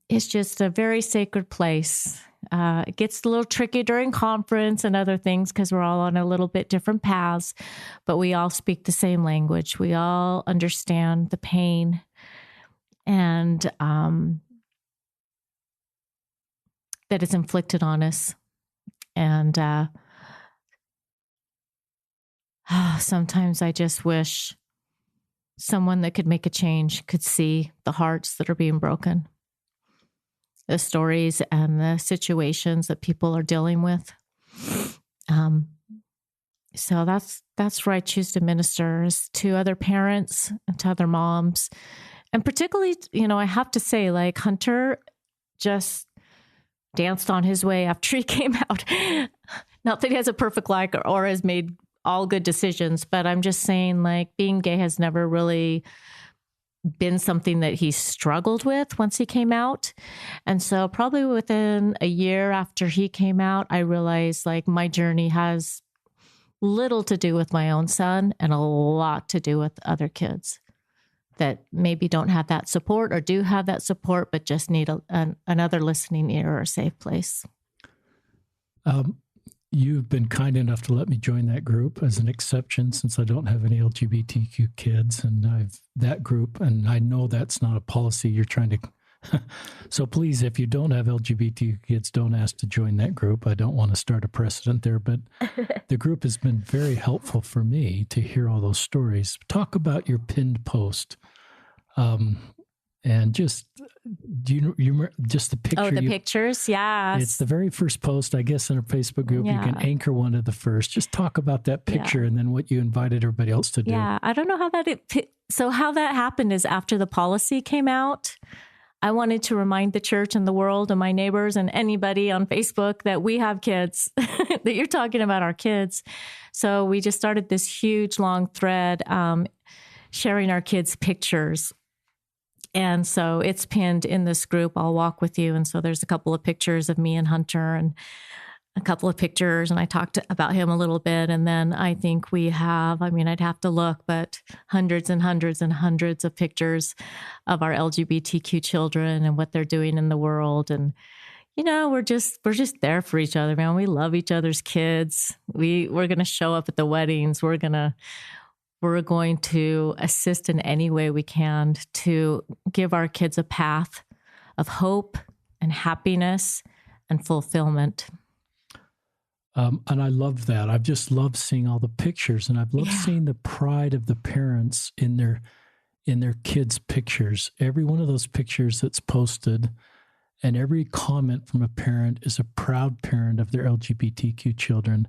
It's just a very sacred place. It gets a little tricky during conference and other things because we're all on a little bit different paths, but we all speak the same language. We all understand the pain and that is inflicted on us. And sometimes I just wish someone that could make a change could see the hearts that are being broken, the stories and the situations that people are dealing with. So that's where I choose to minister, is to other parents and to other moms. And particularly, I have to say, like, Hunter just danced on his way after he came out. Not that he has a perfect life or has made all good decisions, but I'm just saying, like, being gay has never really been something that he struggled with once he came out. And so probably within a year after he came out, I realized like my journey has little to do with my own son and a lot to do with other kids that maybe don't have that support or do have that support, but just need another listening ear or a safe place. You've been kind enough to let me join that group as an exception since I don't have any LGBTQ kids, and I've that group, and I know that's not a policy you're trying to. So please, if you don't have LGBTQ kids, don't ask to join that group. I don't want to start a precedent there, but the group has been very helpful for me to hear all those stories. Talk about your pinned post. And just, do you remember just the picture? Oh, the pictures? Yeah. It's the very first post, I guess, in our Facebook group. Yeah. You can anchor one of the first. Just talk about that picture and then what you invited everybody else to do. Yeah. I don't know how how that happened is after the policy came out, I wanted to remind the church and the world and my neighbors and anybody on Facebook that we have kids, that you're talking about our kids. So we just started this huge long thread sharing our kids' pictures. And so it's pinned in this group, I'll Walk With You. And so there's a couple of pictures of me and Hunter and a couple of pictures. And I talked about him a little bit. And then I think we have, I'd have to look, but hundreds and hundreds and hundreds of pictures of our LGBTQ children and what they're doing in the world. And, we're just there for each other, man. We love each other's kids. We're going to show up at the weddings. We're going to assist in any way we can to give our kids a path of hope and happiness and fulfillment. And I love that. I've just loved seeing all the pictures, and I've loved seeing the pride of the parents in their kids' pictures. Every one of those pictures that's posted and every comment from a parent is a proud parent of their LGBTQ children.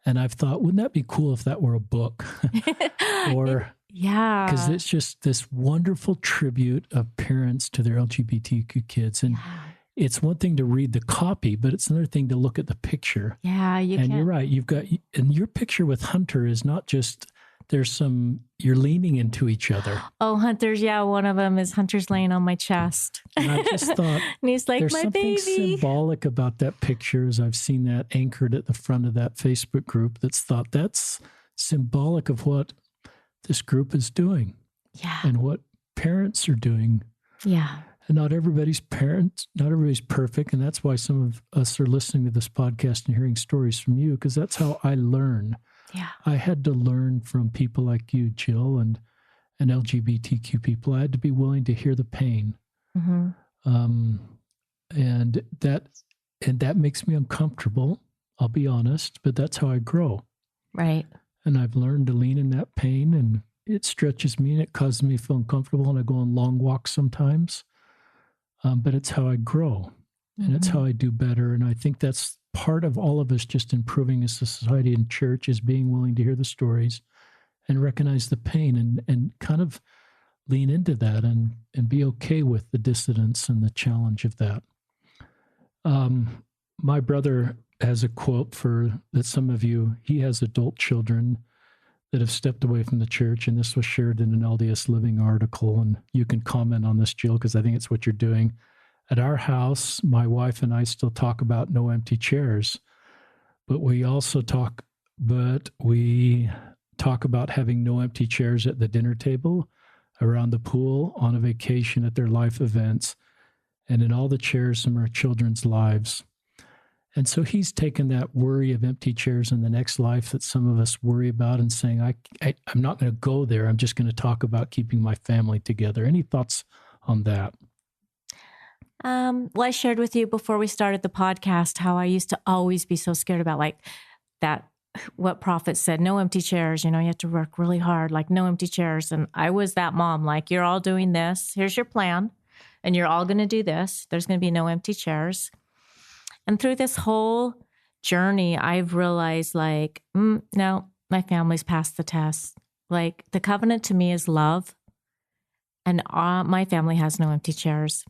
And I've thought, wouldn't that be cool if that were a book? Or because it's just this wonderful tribute of parents to their LGBTQ kids. And it's one thing to read the copy, but it's another thing to look at the picture. Yeah, you're right. And your picture with Hunter is not just, you're leaning into each other. Oh, Hunter's, one of them is Hunter's laying on my chest. And I just thought, and he's like, there's my something baby. symbolic about that picture, as I've seen that anchored at the front of that Facebook group, that's symbolic of what this group is doing. Yeah. And what parents are doing. Yeah. And not everybody's perfect. And that's why some of us are listening to this podcast and hearing stories from you, because that's how I learn. Yeah. I had to learn from people like you, Jill, and LGBTQ people. I had to be willing to hear the pain. Mm-hmm. And that makes me uncomfortable, I'll be honest, but that's how I grow. Right. And I've learned to lean in that pain, and it stretches me and it causes me to feel uncomfortable, and I go on long walks sometimes. But it's how I grow, and it's how I do better. And I think that's part of all of us just improving as a society and church, is being willing to hear the stories and recognize the pain and kind of lean into that and be okay with the dissidence and the challenge of that. My brother has a quote that some of you, he has adult children that have stepped away from the church, and this was shared in an LDS Living article, and you can comment on this, Jill, because I think it's what you're doing. At our house, my wife and I still talk about no empty chairs, but we talk about having no empty chairs at the dinner table, around the pool, on a vacation, at their life events, and in all the chairs from our children's lives. And so he's taken that worry of empty chairs in the next life that some of us worry about and saying, I'm not going to go there. I'm just going to talk about keeping my family together. Any thoughts on that? Well, I shared with you before we started the podcast how I used to always be so scared about what prophet said, no empty chairs, you have to work really hard, like no empty chairs. And I was that mom, like, you're all doing this. Here's your plan. And you're all going to do this. There's going to be no empty chairs. And through this whole journey, I've realized no, my family's passed the test. Like, the covenant to me is love. And my family has no empty chairs.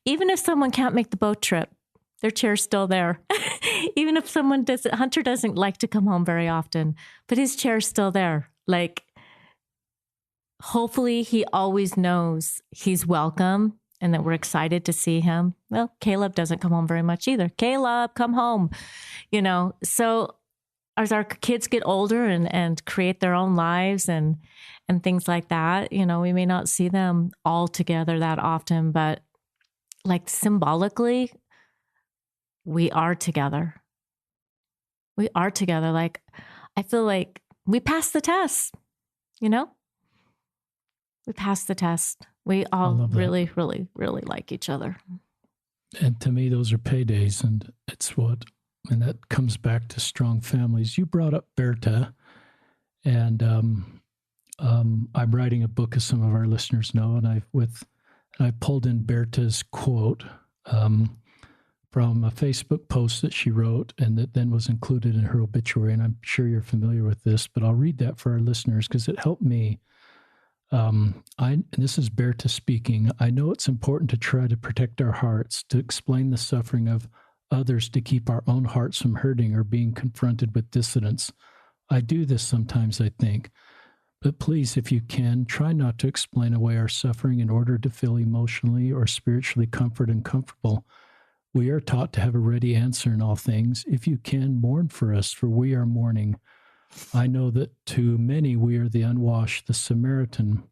Even if someone can't make the boat trip, their chair's still there. Even if Hunter doesn't like to come home very often, but his chair's still there. Like, hopefully he always knows he's welcome and that we're excited to see him. Well, Caleb doesn't come home very much either. Caleb, come home. So as our kids get older and create their own lives and things like that, we may not see them all together that often, but like symbolically, we are together. We are together. Like, I feel like we passed the test, We passed the test. We all really, really, really like each other. And to me, those are paydays, and and that comes back to strong families. You brought up Berta, and I'm writing a book, as some of our listeners know, and I pulled in Berta's quote from a Facebook post that she wrote, and that then was included in her obituary. And I'm sure you're familiar with this, but I'll read that for our listeners because it helped me. And this is Berta speaking. I know it's important to try to protect our hearts, to explain the suffering of others, to keep our own hearts from hurting or being confronted with dissidence. I do this sometimes, I think. But please, if you can, try not to explain away our suffering in order to feel emotionally or spiritually comforted and comfortable. We are taught to have a ready answer in all things. If you can, mourn for us, for we are mourning. I know that to many we are the unwashed, the Samaritan.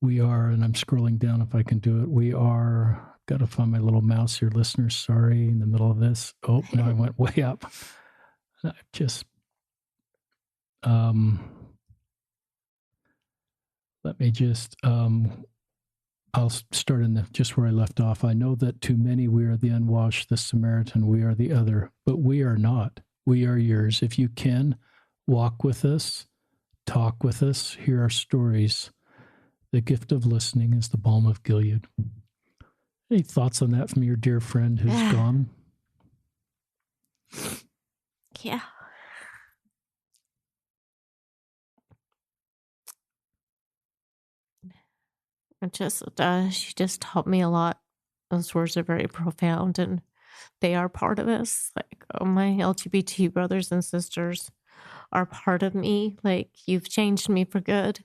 We are, and I'm scrolling down if I can do it, we are, got to find my little mouse here, listeners, sorry, in the middle of this. Oh, no, I went way up. Let me just, I'll start in just where I left off. I know that to many we are the unwashed, the Samaritan, we are the other, but we are not. We are yours. If you can, walk with us, talk with us, hear our stories. The gift of listening is the balm of Gilead. Any thoughts on that from your dear friend who's gone? Yeah. She just taught me a lot. Those words are very profound, and they are part of us. Like, my LGBT brothers and sisters are part of me. Like, you've changed me for good.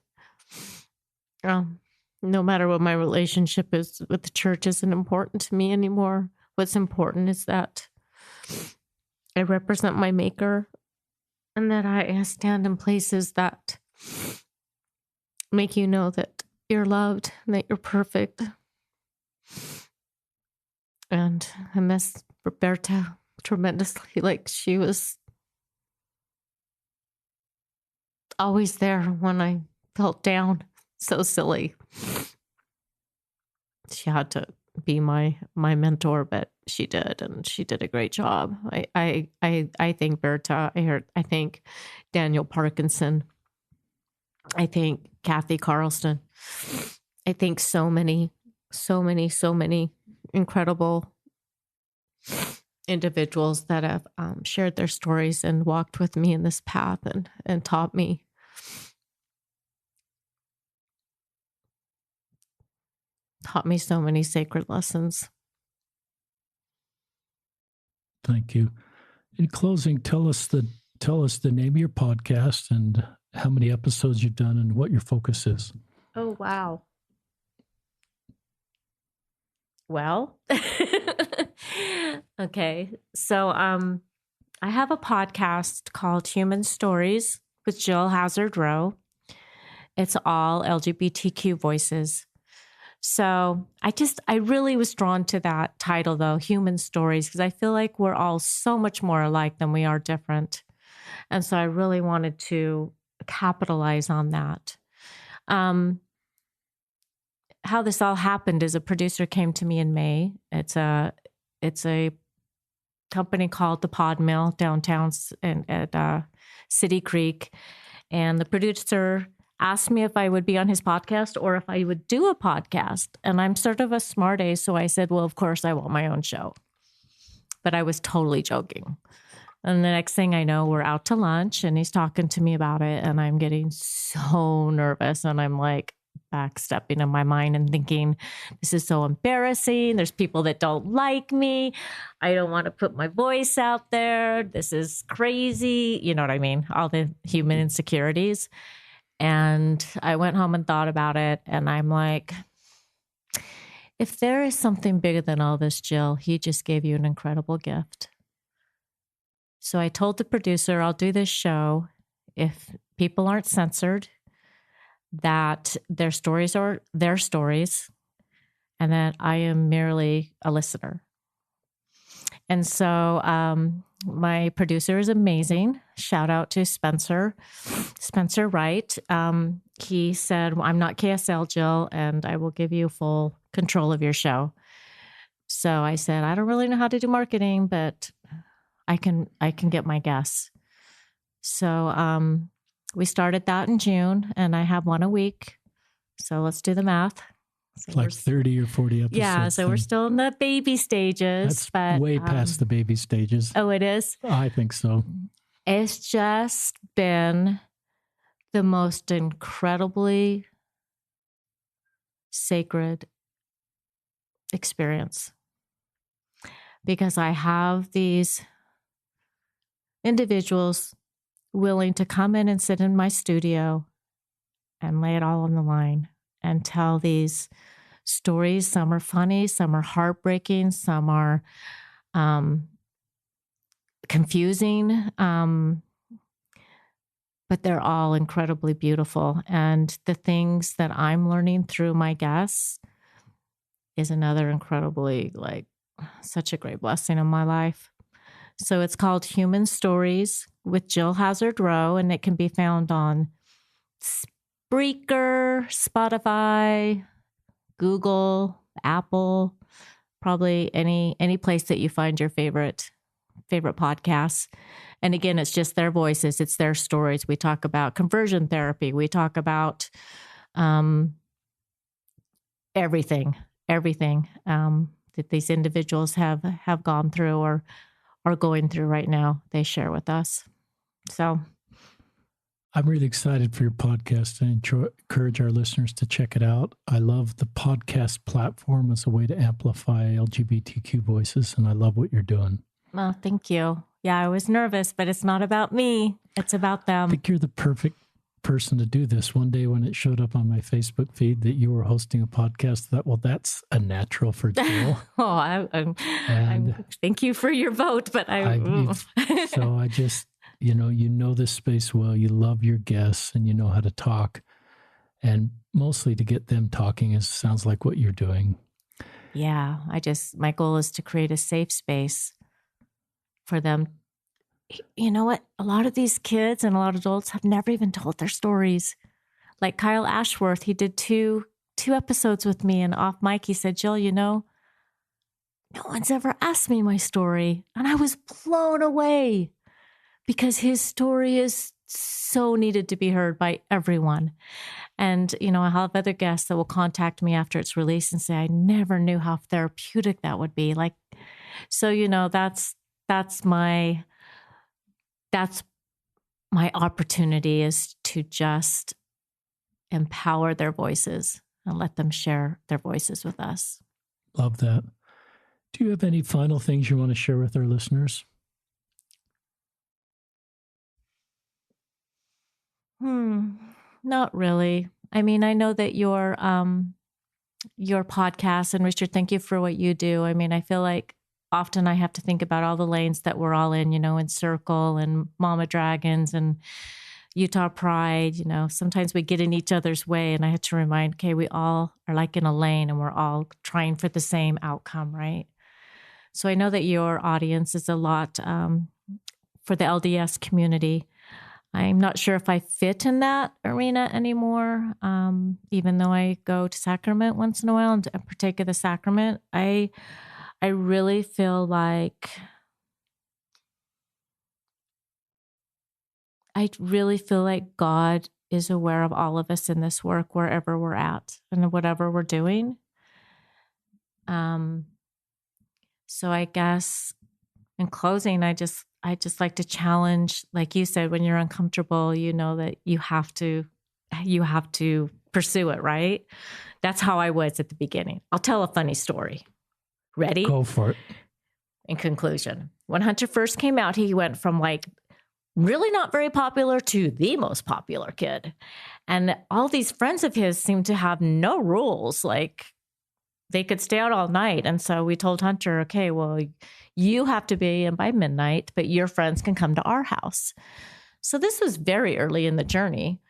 No matter what my relationship is with the church isn't important to me anymore. What's important is that I represent my Maker, and that I stand in places that make you know that you're loved and that you're perfect. And I miss Roberta tremendously. Like, she was always there when I felt down. So silly. She had to be my mentor, but she did, and she did a great job. I thank Berta. I thank Daniel Parkinson. I thank Kathy Carlston. I think so many incredible individuals that have shared their stories and walked with me in this path and taught me. Taught me so many sacred lessons. Thank you. In closing, tell us the name of your podcast and how many episodes you've done and what your focus is. Oh, wow. Well, okay. So I have a podcast called Human Stories with Jill Hazard Rowe. It's all LGBTQ voices. So I really was drawn to that title, though, Human Stories, because I feel like we're all so much more alike than we are different. And so I really wanted to capitalize on that. How this all happened is a producer came to me in May. It's a company called the Pod Mill downtown at City Creek. And the producer asked me if I would be on his podcast or if I would do a podcast. And I'm sort of a smart ass, so I said, well, of course I want my own show. But I was totally joking. And the next thing I know, we're out to lunch and he's talking to me about it. And I'm getting so nervous. And I'm like backstepping in my mind and thinking, this is so embarrassing. There's people that don't like me. I don't want to put my voice out there. This is crazy. You know what I mean? All the human insecurities. And I went home and thought about it. And I'm like, if there is something bigger than all this, Jill, he just gave you an incredible gift. So I told the producer, I'll do this show if people aren't censored, that their stories are their stories, and that I am merely a listener. And so my producer is amazing. Shout out to Spencer Wright. He said, well, I'm not KSL, Jill, and I will give you full control of your show. So I said, I don't really know how to do marketing, but I can get my guests. So we started that in June, and I have one a week. So let's do the math. So like 30 or 40 episodes. Yeah, so we're still in the baby stages. That's way past the baby stages. Oh, it is? I think so. It's just been the most incredibly sacred experience, because I have these individuals willing to come in and sit in my studio and lay it all on the line and tell these stories. Some are funny, some are heartbreaking, some are confusing, but they're all incredibly beautiful. And the things that I'm learning through my guests is another incredibly, such a great blessing in my life. So it's called Human Stories with Jill Hazard Rowe, and it can be found on Spreaker, Spotify, Google, Apple, probably any place that you find your favorite podcasts. And again, it's just their voices. It's their stories. We talk about conversion therapy. We talk about everything that these individuals have gone through or are going through right now. They share with us. So I'm really excited for your podcast and encourage our listeners to check it out. I love the podcast platform as a way to amplify LGBTQ voices, and I love what you're doing. Well, thank you. Yeah, I was nervous, but it's not about me. It's about them. I think you're the perfect person to do this. One day when it showed up on my Facebook feed that you were hosting a podcast, I thought, well, that's a natural for Jill. Thank you for your vote, but so I just, you know this space well, you love your guests and you know how to talk, and mostly to get them talking sounds like what you're doing. Yeah, my goal is to create a safe space for them. You know what? A lot of these kids and a lot of adults have never even told their stories. Like Kyle Ashworth, he did two episodes with me, and off mic, he said, Jill, no one's ever asked me my story. And I was blown away because his story is so needed to be heard by everyone. And, I have other guests that will contact me after it's released and say, I never knew how therapeutic that would be. That's my opportunity, is to just empower their voices and let them share their voices with us. Love that. Do you have any final things you want to share with our listeners? Not really. I mean, I know that your podcast, and Richard, thank you for what you do. I mean, I feel like often I have to think about all the lanes that we're all in, in Circle and Mama Dragons and Utah Pride. Sometimes we get in each other's way, and I had to remind, okay, we all are like in a lane and we're all trying for the same outcome, right? So I know that your audience is a lot for the LDS community. I'm not sure if I fit in that arena anymore, even though I go to sacrament once in a while and partake of the sacrament. I really feel like God is aware of all of us in this work, wherever we're at and whatever we're doing. So I guess in closing, I just like to challenge, like you said, when you're uncomfortable, that you have to pursue it, right? That's how I was at the beginning. I'll tell a funny story. Ready? Go for it. In conclusion, when Hunter first came out, he went from really not very popular to the most popular kid. And all these friends of his seemed to have no rules. Like, they could stay out all night. And so we told Hunter, okay, well, you have to be in by midnight, but your friends can come to our house. So this was very early in the journey.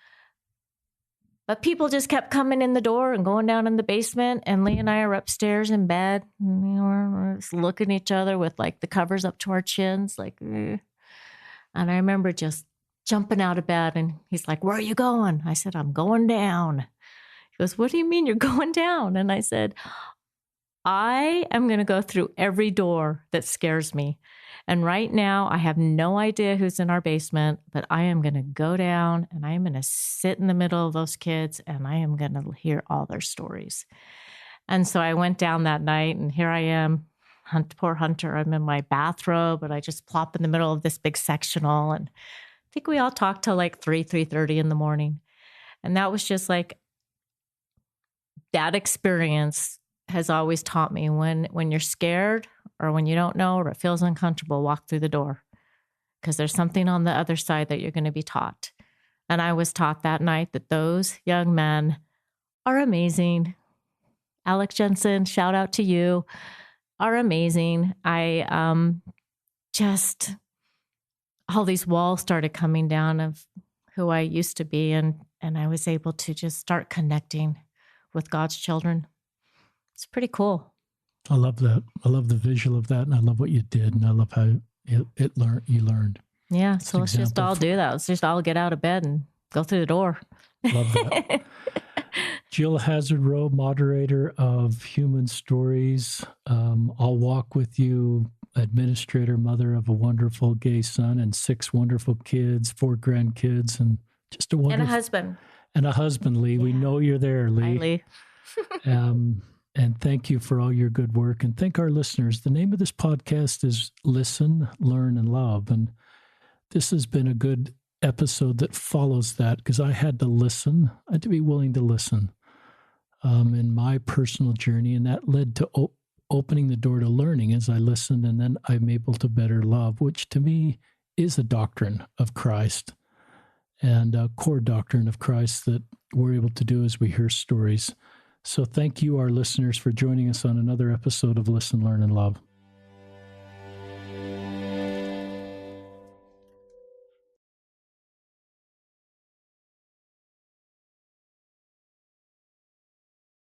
But people just kept coming in the door and going down in the basement. And Lee and I are upstairs in bed. And we're just looking at each other with like the covers up to our chins. Like, eh. And I remember just jumping out of bed. And he's like, where are you going? I said, I'm going down. He goes, what do you mean you're going down? And I said, I am going to go through every door that scares me. And right now, I have no idea who's in our basement, but I am going to go down and I am going to sit in the middle of those kids and I am going to hear all their stories. And so I went down that night and here I am, poor Hunter. I'm in my bathrobe, but I just plop in the middle of this big sectional. And I think we all talked till like 3:30 in the morning. And that was just like, that experience has always taught me when you're scared or when you don't know or it feels uncomfortable, walk through the door because there's something on the other side that you're going to be taught. And I was taught that night that those young men are amazing. Alec Jensen, shout out to you, are amazing. I just, all these walls started coming down of who I used to be. And I was able to just start connecting with God's children. It's pretty cool. I love that. I love the visual of that, and I love what you did, and I love how you learned. Yeah, so let's just all do that. Let's just all get out of bed and go through the door. Love that. Jill Hazard Rowe, moderator of Human Stories. I'll Walk With You, administrator, mother of a wonderful gay son and 6 wonderful kids, 4 grandkids, and just a wonderful... And a husband. And a husband, Lee. Yeah. We know you're there, Lee. Hi, Lee. And thank you for all your good work. And thank our listeners. The name of this podcast is Listen, Learn, and Love. And this has been a good episode that follows that because I had to listen. I had to be willing to listen in my personal journey. And that led to opening the door to learning as I listened. And then I'm able to better love, which to me is a doctrine of Christ and a core doctrine of Christ that we're able to do as we hear stories. So thank you, our listeners, for joining us on another episode of Listen, Learn, and Love.